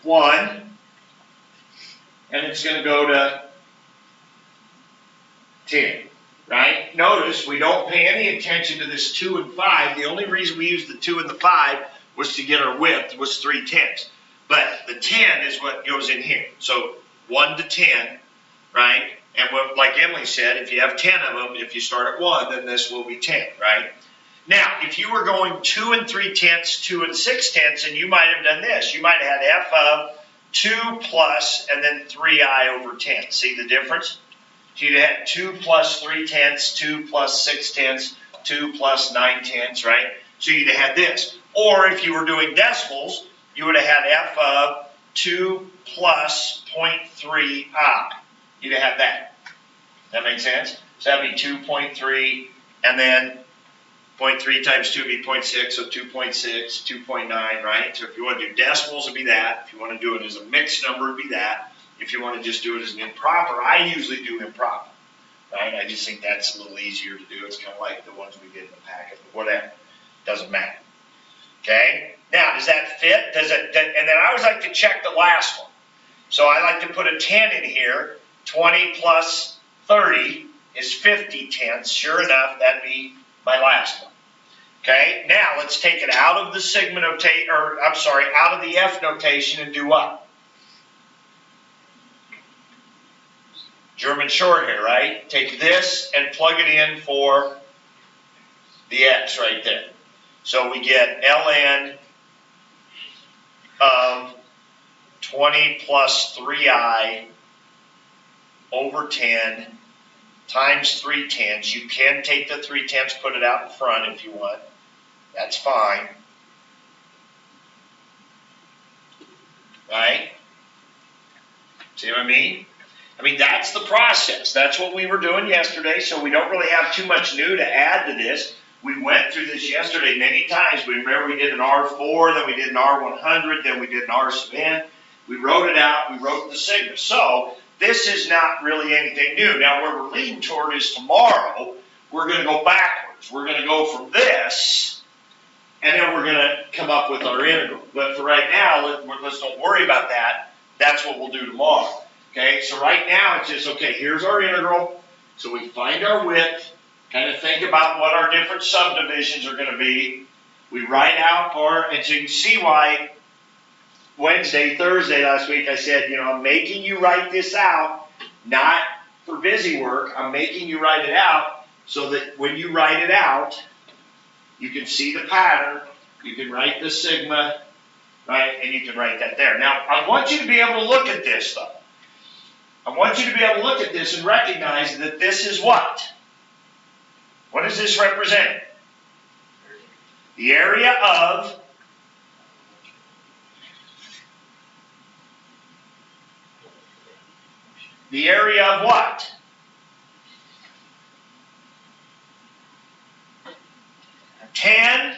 1, and it's going to go to 10, right? Notice we don't pay any attention to this 2 and 5. The only reason we used the 2 and the 5 was to get our width, was 3 tenths. But the 10 is what goes in here. So 1 to 10, right? And what, like Emily said, if you have 10 of them, if you start at 1, then this will be 10, right? Now, if you were going 2 and 3 tenths, 2 and 6 tenths, and you might have done this. You might have had F of 2 plus and then 3i over 10. See the difference? So you'd have 2 plus 3 tenths, 2 plus 6 tenths, 2 plus 9 tenths, right? So you'd have had this. Or if you were doing decimals, you would have had F of 2 plus 0.3i. You'd have had that. That make sense? So that'd be 2.3, and then 0.3 times 2 would be 0.6, so 2.6, 2.9, right? So if you want to do decimals, it'd be that. If you want to do it as a mixed number, it'd be that. If you want to just do it as an improper, I usually do improper, right? I just think that's a little easier to do. It's kind of like the ones we did in the packet, but whatever. Doesn't matter. Okay? Now, does that fit? And then I always like to check the last one. So I like to put a 10 in here. 20 plus 30 is 50 tenths. Sure enough, that'd be my last one. Okay? Now, let's take it out of the sigma notation, or I'm sorry, out of the F notation and do what? German short here, right? Take this and plug it in for the X right there. So we get ln of 20 plus 3i over 10 times 3 tenths. You can take the 3 tenths, put it out in front if you want. That's fine. Right? See what I mean? I mean, that's the process. That's what we were doing yesterday, so we don't really have too much new to add to this. We went through this yesterday many times. We remember we did an R4, then we did an R100, then we did an R sub n. We wrote it out. We wrote the sigma. So this is not really anything new. Now, where we're leading toward is tomorrow, we're going to go backwards. We're going to go from this, and then we're going to come up with our integral. But for right now, let's don't worry about that. That's what we'll do tomorrow. Okay, so right now it's just, okay, here's our integral. So we find our width, kind of think about what our different subdivisions are going to be. We write out and so you can see why Wednesday, Thursday last week I said, you know, I'm making you write this out, not for busy work. I'm making you write it out so that when you write it out, you can see the pattern, you can write the sigma, right, and you can write that there. Now, I want you to be able to look at this, though. I want you to be able to look at this and recognize that this is what? What does this represent? The area of what? Ten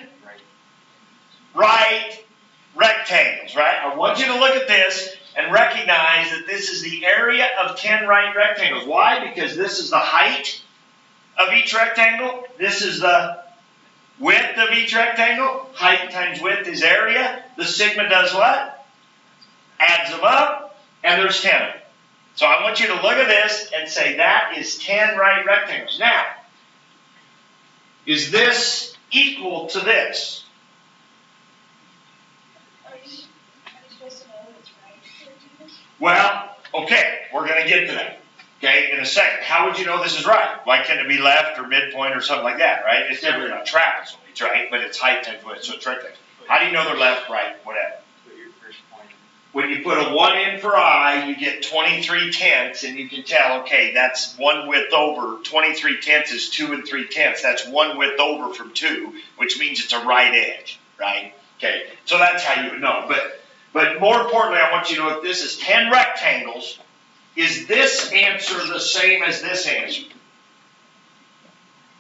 right rectangles, right? I want you to look at this and recognize that this is the area of 10 right rectangles. Why? Because this is the height of each rectangle. This is the width of each rectangle. Height times width is area. The sigma does what? Adds them up, and there's 10 of them. So I want you to look at this and say that is 10 right rectangles. Now, is this equal to this? Are you supposed to know it's right? Well, okay, we're going to get to that. Okay, in a second. How would you know this is right? Why can't it be left or midpoint or something like that, right? It's definitely not trapezoids, right? But it's height times width, so it's rectangle. How do you know they're left, right, whatever? Put your first point in. When you put a 1 in for I, you get 23/10, and you can tell, okay, that's 1 width over. 23/10 is 2 3/10. That's 1 width over from 2, which means it's a right edge, right? Okay, so that's how you would know. But more importantly, I want you to know if this is 10 rectangles, is this answer the same as this answer?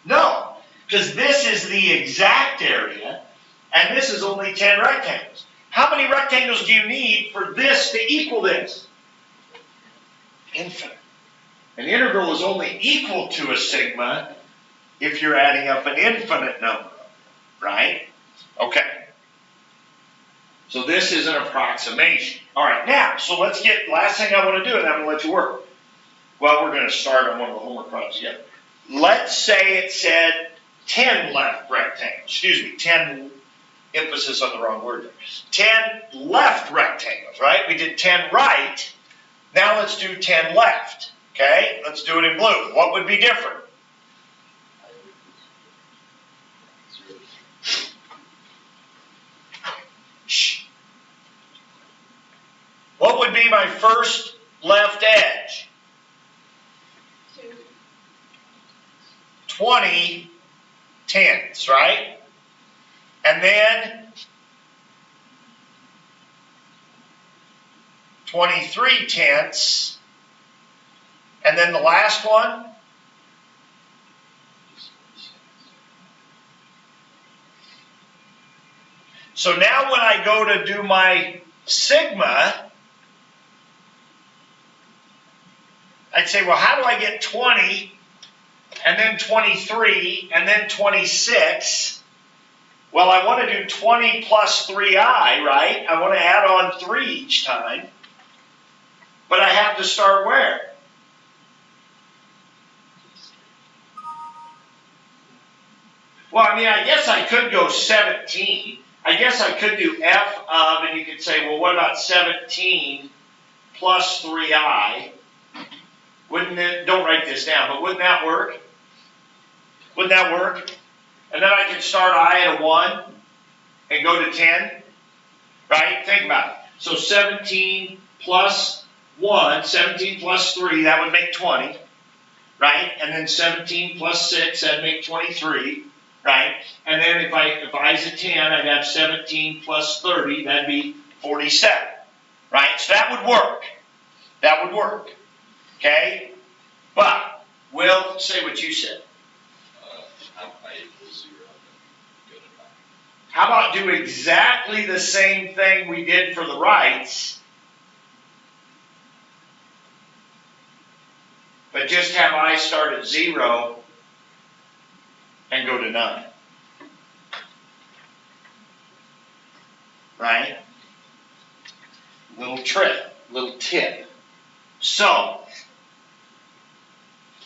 No, because this is the exact area, and this is only 10 rectangles. How many rectangles do you need for this to equal this? Infinite. An integral is only equal to a sigma if you're adding up an infinite number, right? Okay. So this is an approximation. All right, now, so let's get, last thing I want to do, and I'm going to let you work. Well, we're going to start on one of the homework problems yet. Let's say it said 10 left rectangles, 10, emphasis on the wrong word there. 10 left rectangles, right? We did 10 right. Now let's do 10 left, okay? Let's do it in blue. What would be different? Shh. What would be my first left edge? 20 tenths, right? And then 23 tenths. And then the last one? So now when I go to do my sigma, I'd say, well, how do I get 20, and then 23, and then 26? Well, I want to do 20 plus 3i, right? I want to add on 3 each time. But I have to start where? Well, I mean, I guess I could go 17. I guess I could do f of, and you could say, well, what about 17 plus 3i? Wouldn't it, don't write this down, but wouldn't that work? Wouldn't that work? And then I could start I at a 1 and go to 10, right? Think about it. So 17 plus 1, 17 plus 3, that would make 20, right? And then 17 plus 6, that'd make 23, right? And then if i's a 10, I'd have 17 plus 30, that'd be 47, right? So that would work. That would work. Okay? But we'll say what you said. I equals 0. Good enough. How about do exactly the same thing we did for the rights, but just have I start at 0 and go to 9. Right? Little trick, little tip. So,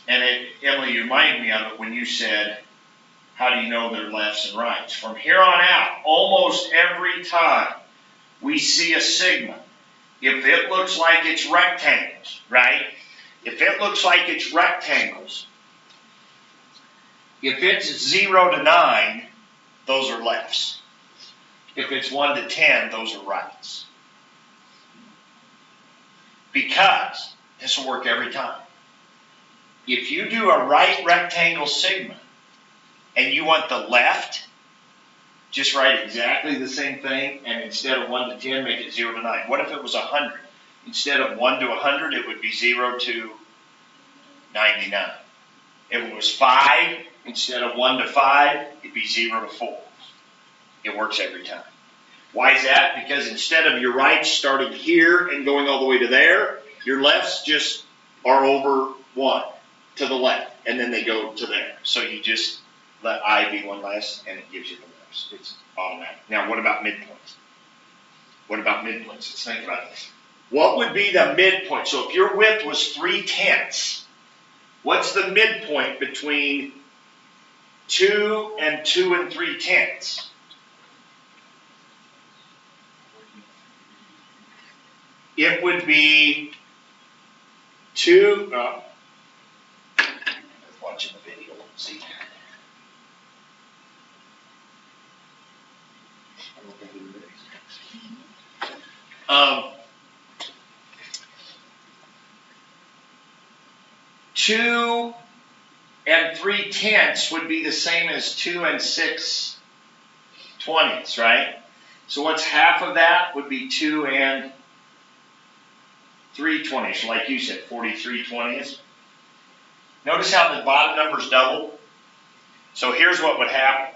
and Emily, you reminded me of it when you said, how do you know they're lefts and rights? From here on out, almost every time we see a sigma, if it looks like it's rectangles, right? If it looks like it's rectangles, if it's 0 to 9, those are lefts. If it's 1 to 10, those are rights. Because this will work every time. If you do a right rectangle sigma and you want the left, just write exactly the same thing, and instead of 1 to 10, make it 0 to 9. What if it was 100? Instead of 1 to 100, it would be 0 to 99. If it was 5, instead of 1 to 5, it'd be 0 to 4. It works every time. Why is that? Because instead of your rights starting here and going all the way to there, your lefts just are over 1 to the left, and then they go to there. So you just let I be 1 less, and it gives you the lefts. It's automatic. Now, what about midpoints? What about midpoints? Let's think about this. what would be the midpoint? So if your width was 3/10, what's the midpoint between 2 and 2 3/10? It would be 2, watching the video, let's see. Um, 2 3/10 would be the same as 2 6/20, right? So what's half of that would be 2 3/20, like you said, 43/20. Notice how the bottom number's doubled. So here's what would happen.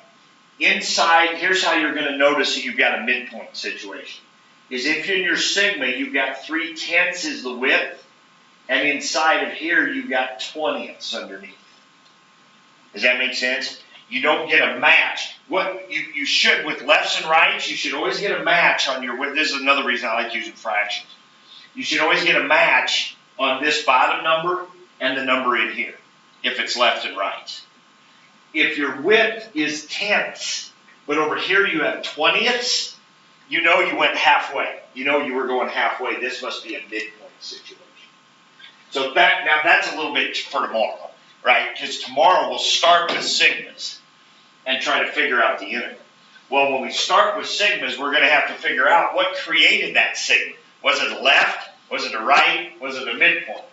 Inside, here's how you're going to notice that you've got a midpoint situation. Is if in your sigma you've got 3/10 is the width, and inside of here you've got 20ths underneath. Does that make sense? You don't get a match. What you should, with lefts and rights, you should always get a match on your width. This is another reason I like using fractions. You should always get a match on this bottom number and the number in here, if it's left and right. If your width is tenths, but over here you have 20ths, you know you went halfway. You know you were going halfway. This must be a midpoint situation. So now that's a little bit for tomorrow, right? Because tomorrow we'll start with sigmas and try to figure out the integral. Well, when we start with sigmas, we're going to have to figure out what created that sigma. Was it a left? Was it a right? Was it a midpoint?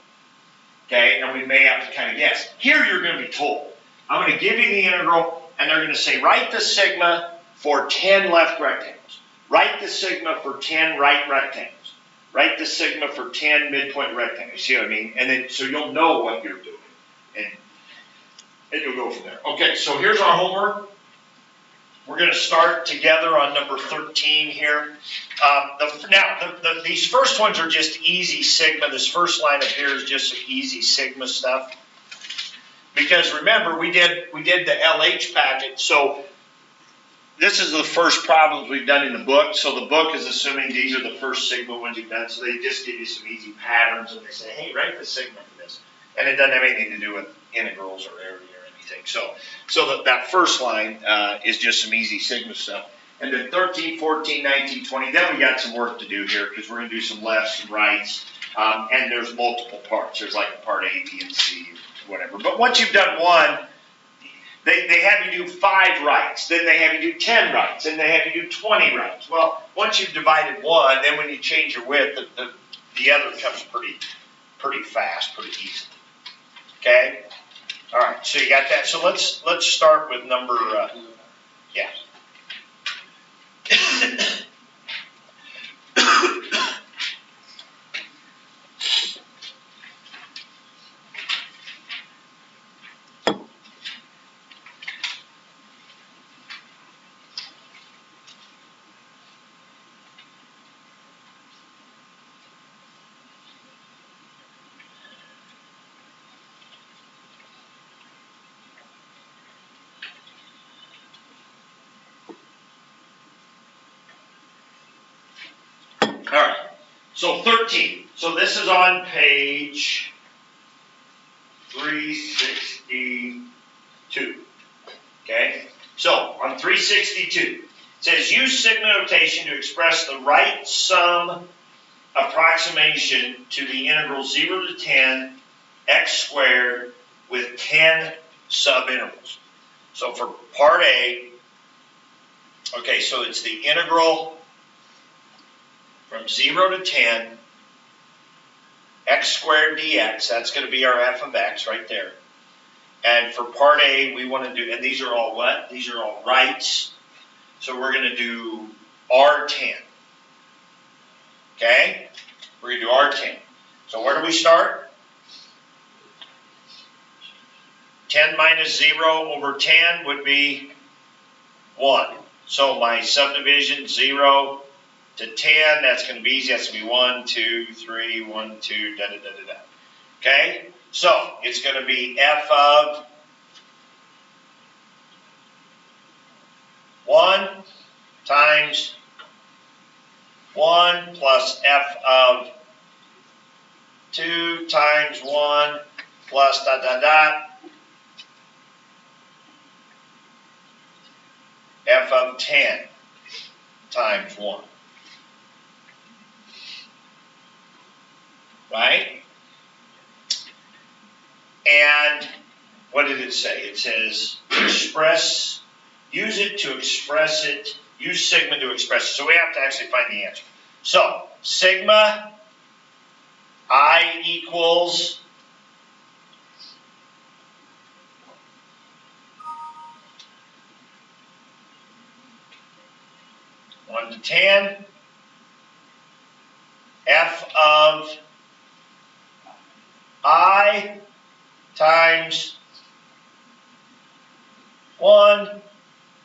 Okay, and we may have to kind of guess. Here you're going to be told, I'm going to give you the integral, and they're going to say, write the sigma for 10 left rectangles. Write the sigma for 10 right rectangles. Write the sigma for 10 midpoint rectangles. See what I mean? And then, so you'll know what you're doing. And you'll go from there. Okay, so here's our homework. We're going to start together on number 13 here. These first ones are just easy sigma. This first line up here is just some easy sigma stuff. Because remember, we did the LH packet. So this is the first problems we've done in the book. So the book is assuming these are the first sigma ones you've done. So they just give you some easy patterns, and they say, hey, write the sigma for this. And it doesn't have anything to do with integrals or area or anything. So that first line is just some easy sigma stuff. And then 13, 14, 19, 20, then we got some work to do here because we're going to do some lefts and rights. And there's multiple parts. There's like part A, B, and C, whatever. But once you've done one, they have you do 5 rights. Then they have you do 10 rights. Then they have you do 20 rights. Well, once you've divided one, then when you change your width, the other comes pretty fast, pretty easily. Okay? All right, so you got that. So let's start with number, yeah. All right, so 13. So this is on page 362. Okay, so on 362, it says use sigma notation to express the right sum approximation to the integral 0 to 10 x squared with 10 subintervals. So for part A, okay, so it's the integral from 0 to 10, x squared dx, that's going to be our f of x right there. And for part A, we want to do, and these are all what? These are all rights. So we're going to do R10. Okay? We're going to do R10. So where do we start? 10 minus 0 over 10 would be 1. So my subdivision 0 to 10, that's going to be easy. That's going to be 1, 2, 3, 1, 2, da da da da da. Okay? So it's going to be f of 1 times 1 plus f of 2 times 1 plus dot, dot, dot, f of 10 times 1. Right? And what did it say? It says use it to express it, use sigma to express it. So we have to actually find the answer. So sigma I equals (1 to 10) f of I times 1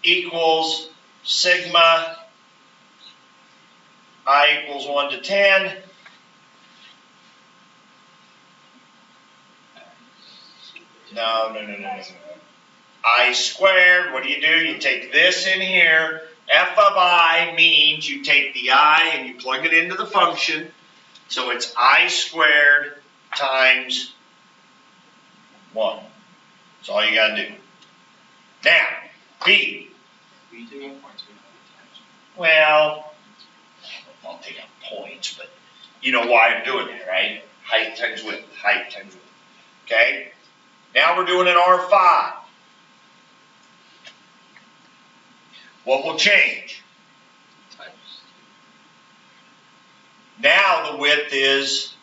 equals sigma I equals 1 to 10 No. I squared, what do? You take this in here. F of I means you take the I and you plug it into the function. So it's I squared times 1. That's all you got to do. Now, B. We take out points, we don't have times. Well, I'll take out points, but you know why I'm doing that, right? Height times width, height times width. Okay? Now we're doing an R5. What will change? Times. Now the width is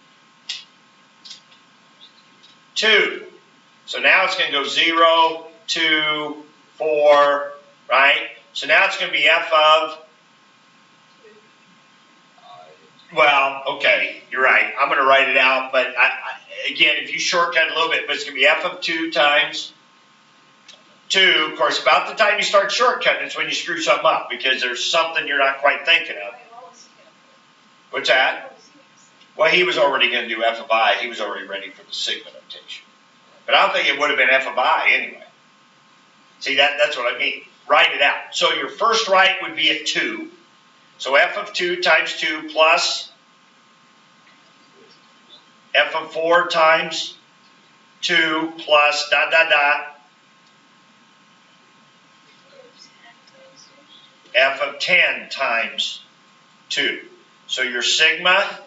2. So now it's going to go 0, 2, 4, right? So now it's going to be f of, well, okay, you're right. I'm going to write it out, but again, if you shortcut a little bit, but it's going to be f of 2 times 2. Of course, about the time you start shortcutting, it's when you screw something up, because there's something you're not quite thinking of. What's that? Well, he was already going to do f of I. He was already ready for the sigma notation. But I don't think it would have been f of I anyway. See, that's what I mean. Write it out. So your first write would be at 2. So f of 2 times 2 plus f of 4 times 2 plus dot, dot, dot, f of 10 times 2. So your sigma,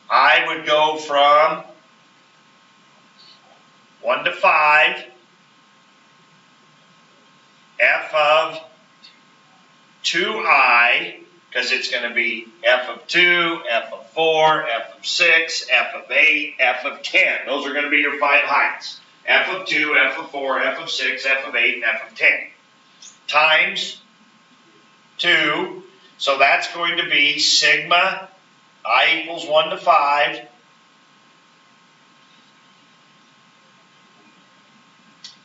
I would go from 1 to 5, f of 2i, because it's going to be f of 2, f of 4, f of 6, f of 8, f of 10. Those are going to be your 5 heights. F of 2, f of 4, f of 6, f of 8, and f of 10. Times 2. So that's going to be sigma I equals 1 to 5.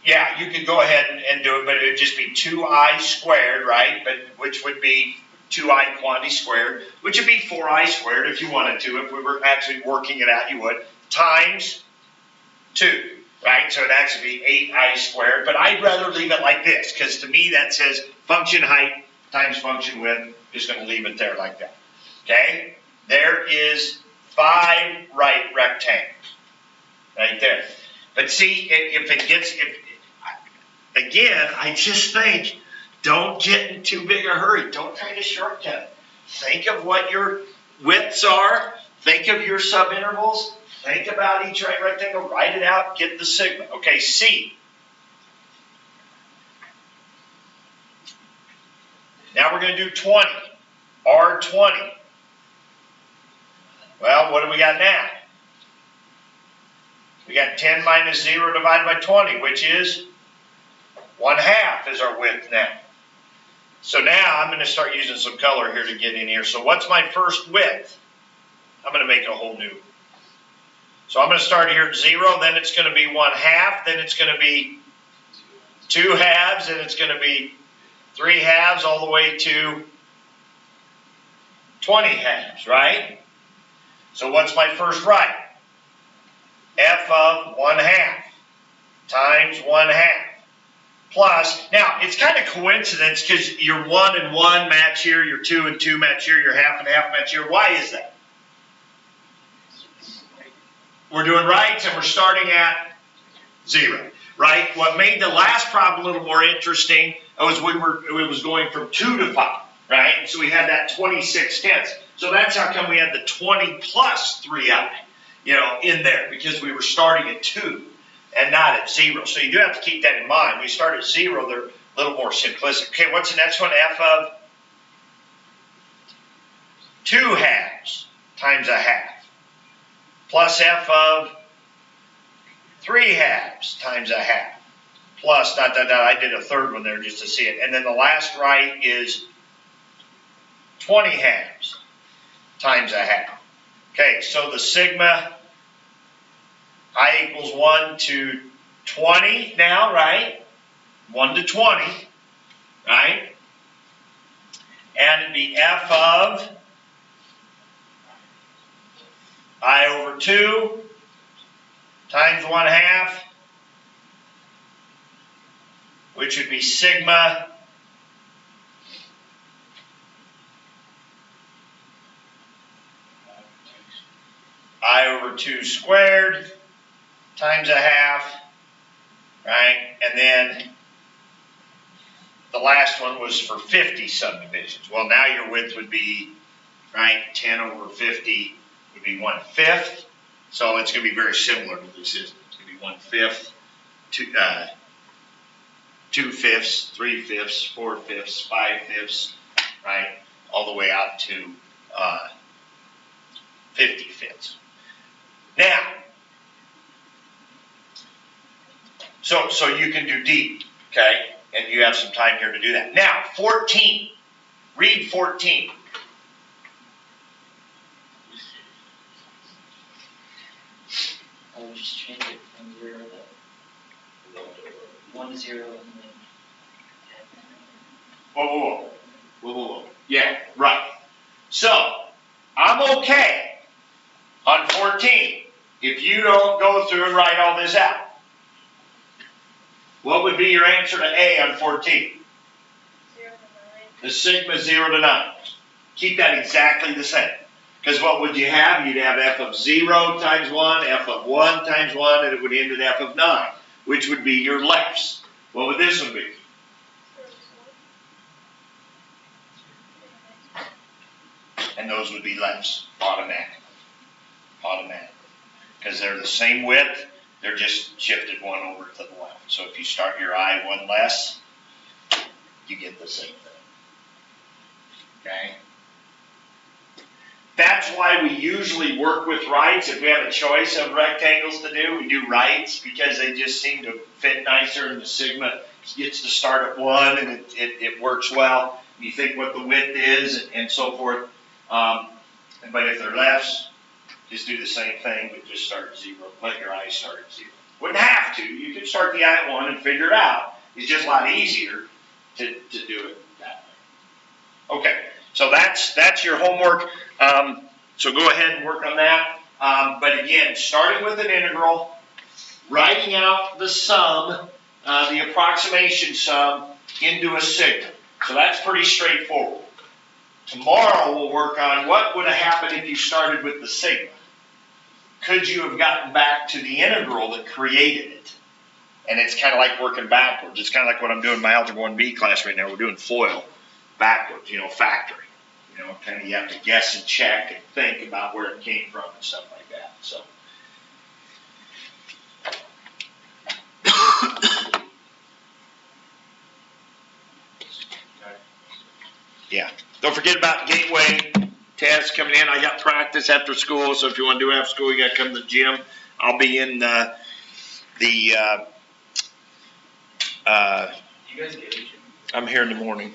Yeah, you could go ahead and do it, but it would just be 2i squared, right? But which would be 2i quantity squared, which would be 4i squared if you wanted to. If we were actually working it out, you would. Times 2, right? So it'd actually be 8i squared. But I'd rather leave it like this, because to me that says function height times function width. Just going to leave it there like that. Okay? There is 5 right rectangles. Right there. But see, again, I just think, don't get in too big a hurry. Don't try to shortcut. Think of what your widths are. Think of your subintervals. Think about each right rectangle. Write it out. Get the sigma. Okay, C. Now we're going to do 20. R20. Well, what do we got now? We got 10 minus 0 divided by 20, which is 1/2 is our width now. So now I'm going to start using some color here to get in here. So what's my first width? I'm going to make a whole new. So I'm going to start here at 0, then it's going to be 1/2, then it's going to be 2 halves, and it's going to be 3 halves all the way to 20 halves, right? So what's my first right? F of 1/2 times 1/2 plus, now it's kind of coincidence because your 1 and 1 match here, your 2 and 2 match here, your 1/2 and 1/2 match here. Why is that? We're doing rights and we're starting at 0, right? What made the last problem a little more interesting was it was going from 2 to 5, right? And so we had that 26/10. So that's how come we had the 20 plus 3i, in there, because we were starting at 2 and not at 0. So you do have to keep that in mind. When you start at 0, they're a little more simplistic. Okay, what's the next one? F of 2 halves times a half plus F of 3 halves times a half plus ... I did a third one there just to see it. And then the last right is 20 halves times a half. Okay, so the sigma I equals 1 to 20 now, right? 1 to 20, right? And it'd be F of I over 2 times 1/2, which would be sigma I over 2 squared times a half, right? And then the last one was for 50 subdivisions. Well, now your width would be, right, 10 over 50 would be 1/5. So it's going to be very similar to this. It's going to be 1/5, 2/5, 3/5, 4/5, 5/5, right, all the way out to 50/5. Now, so you can do D, okay, and you have some time here to do that. Now, 14. Read 14. I would just change it from 0 to 1 to 0 and then 10. Whoa. Yeah, right. So, I'm okay on 14 if you don't go through and write all this out. What would be your answer to A on 14? 0 to 9. The sigma 0 to 9. Keep that exactly the same. Because what would you have? You'd have F of 0 times 1, F of 1 times 1, and it would end at F of 9, which would be your lefts. What would this one be? And those would be lefts, automatic. Because they're the same width, they're just shifted one over to the left. So if you start your I one less, you get the same thing. Okay? That's why we usually work with rights. If we have a choice of rectangles to do, we do rights because they just seem to fit nicer, and the sigma gets to start at 1 and it works well. You think what the width is and so forth. But if they're lefts, just do the same thing, but just start at 0. Let your I start at 0. Wouldn't have to. You could start the I at 1 and figure it out. It's just a lot easier to do it that way. Okay, so that's your homework. So go ahead and work on that. But again, starting with an integral, writing out the sum, the approximation sum into a sigma. So that's pretty straightforward. Tomorrow we'll work on what would have happened if you started with the sigma. Could you have gotten back to the integral that created it? And it's kind of like working backwards. It's kind of like what I'm doing in my Algebra 1B class right now. We're doing FOIL backwards, factoring. Kind of you have to guess and check and think about where it came from and stuff like that. So. Yeah. Don't forget about Gateway tests coming in. I got practice after school, so if you want to do it after school, you got to come to the gym. I'll be in You guys get a gym? I'm here in the morning.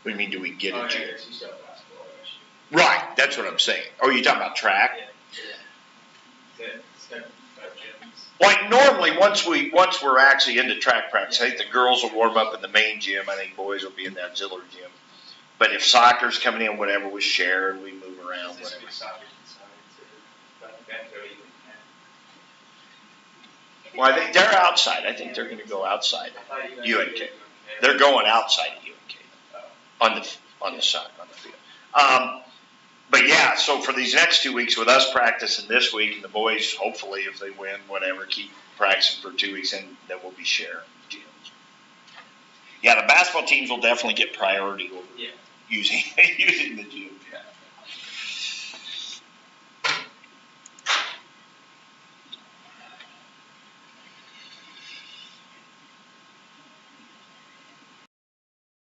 What do you mean, do we get Oh, a gym? yeah, you still have basketball, I guess. Right, that's what I'm saying. Oh, you talking about track? Yeah. Step gyms. Like normally, once we're actually into track practice, I think the girls will warm up in the main gym. I think boys will be in the auxiliary gym. But if soccer's coming in, whatever, we share and we move around, Is this whatever. big soccer inside to Benco even can? Well, I think they're outside. I think they're going to go outside. I thought you guys UNK. did They're going outside at UNK on the side, on the field. But yeah, so for these next 2 weeks with us practicing this week and the boys, hopefully if they win, whatever, keep practicing for 2 weeks and then we'll be sharing gyms. Yeah, the basketball teams will definitely get priority over Yeah. using the gym. Yeah.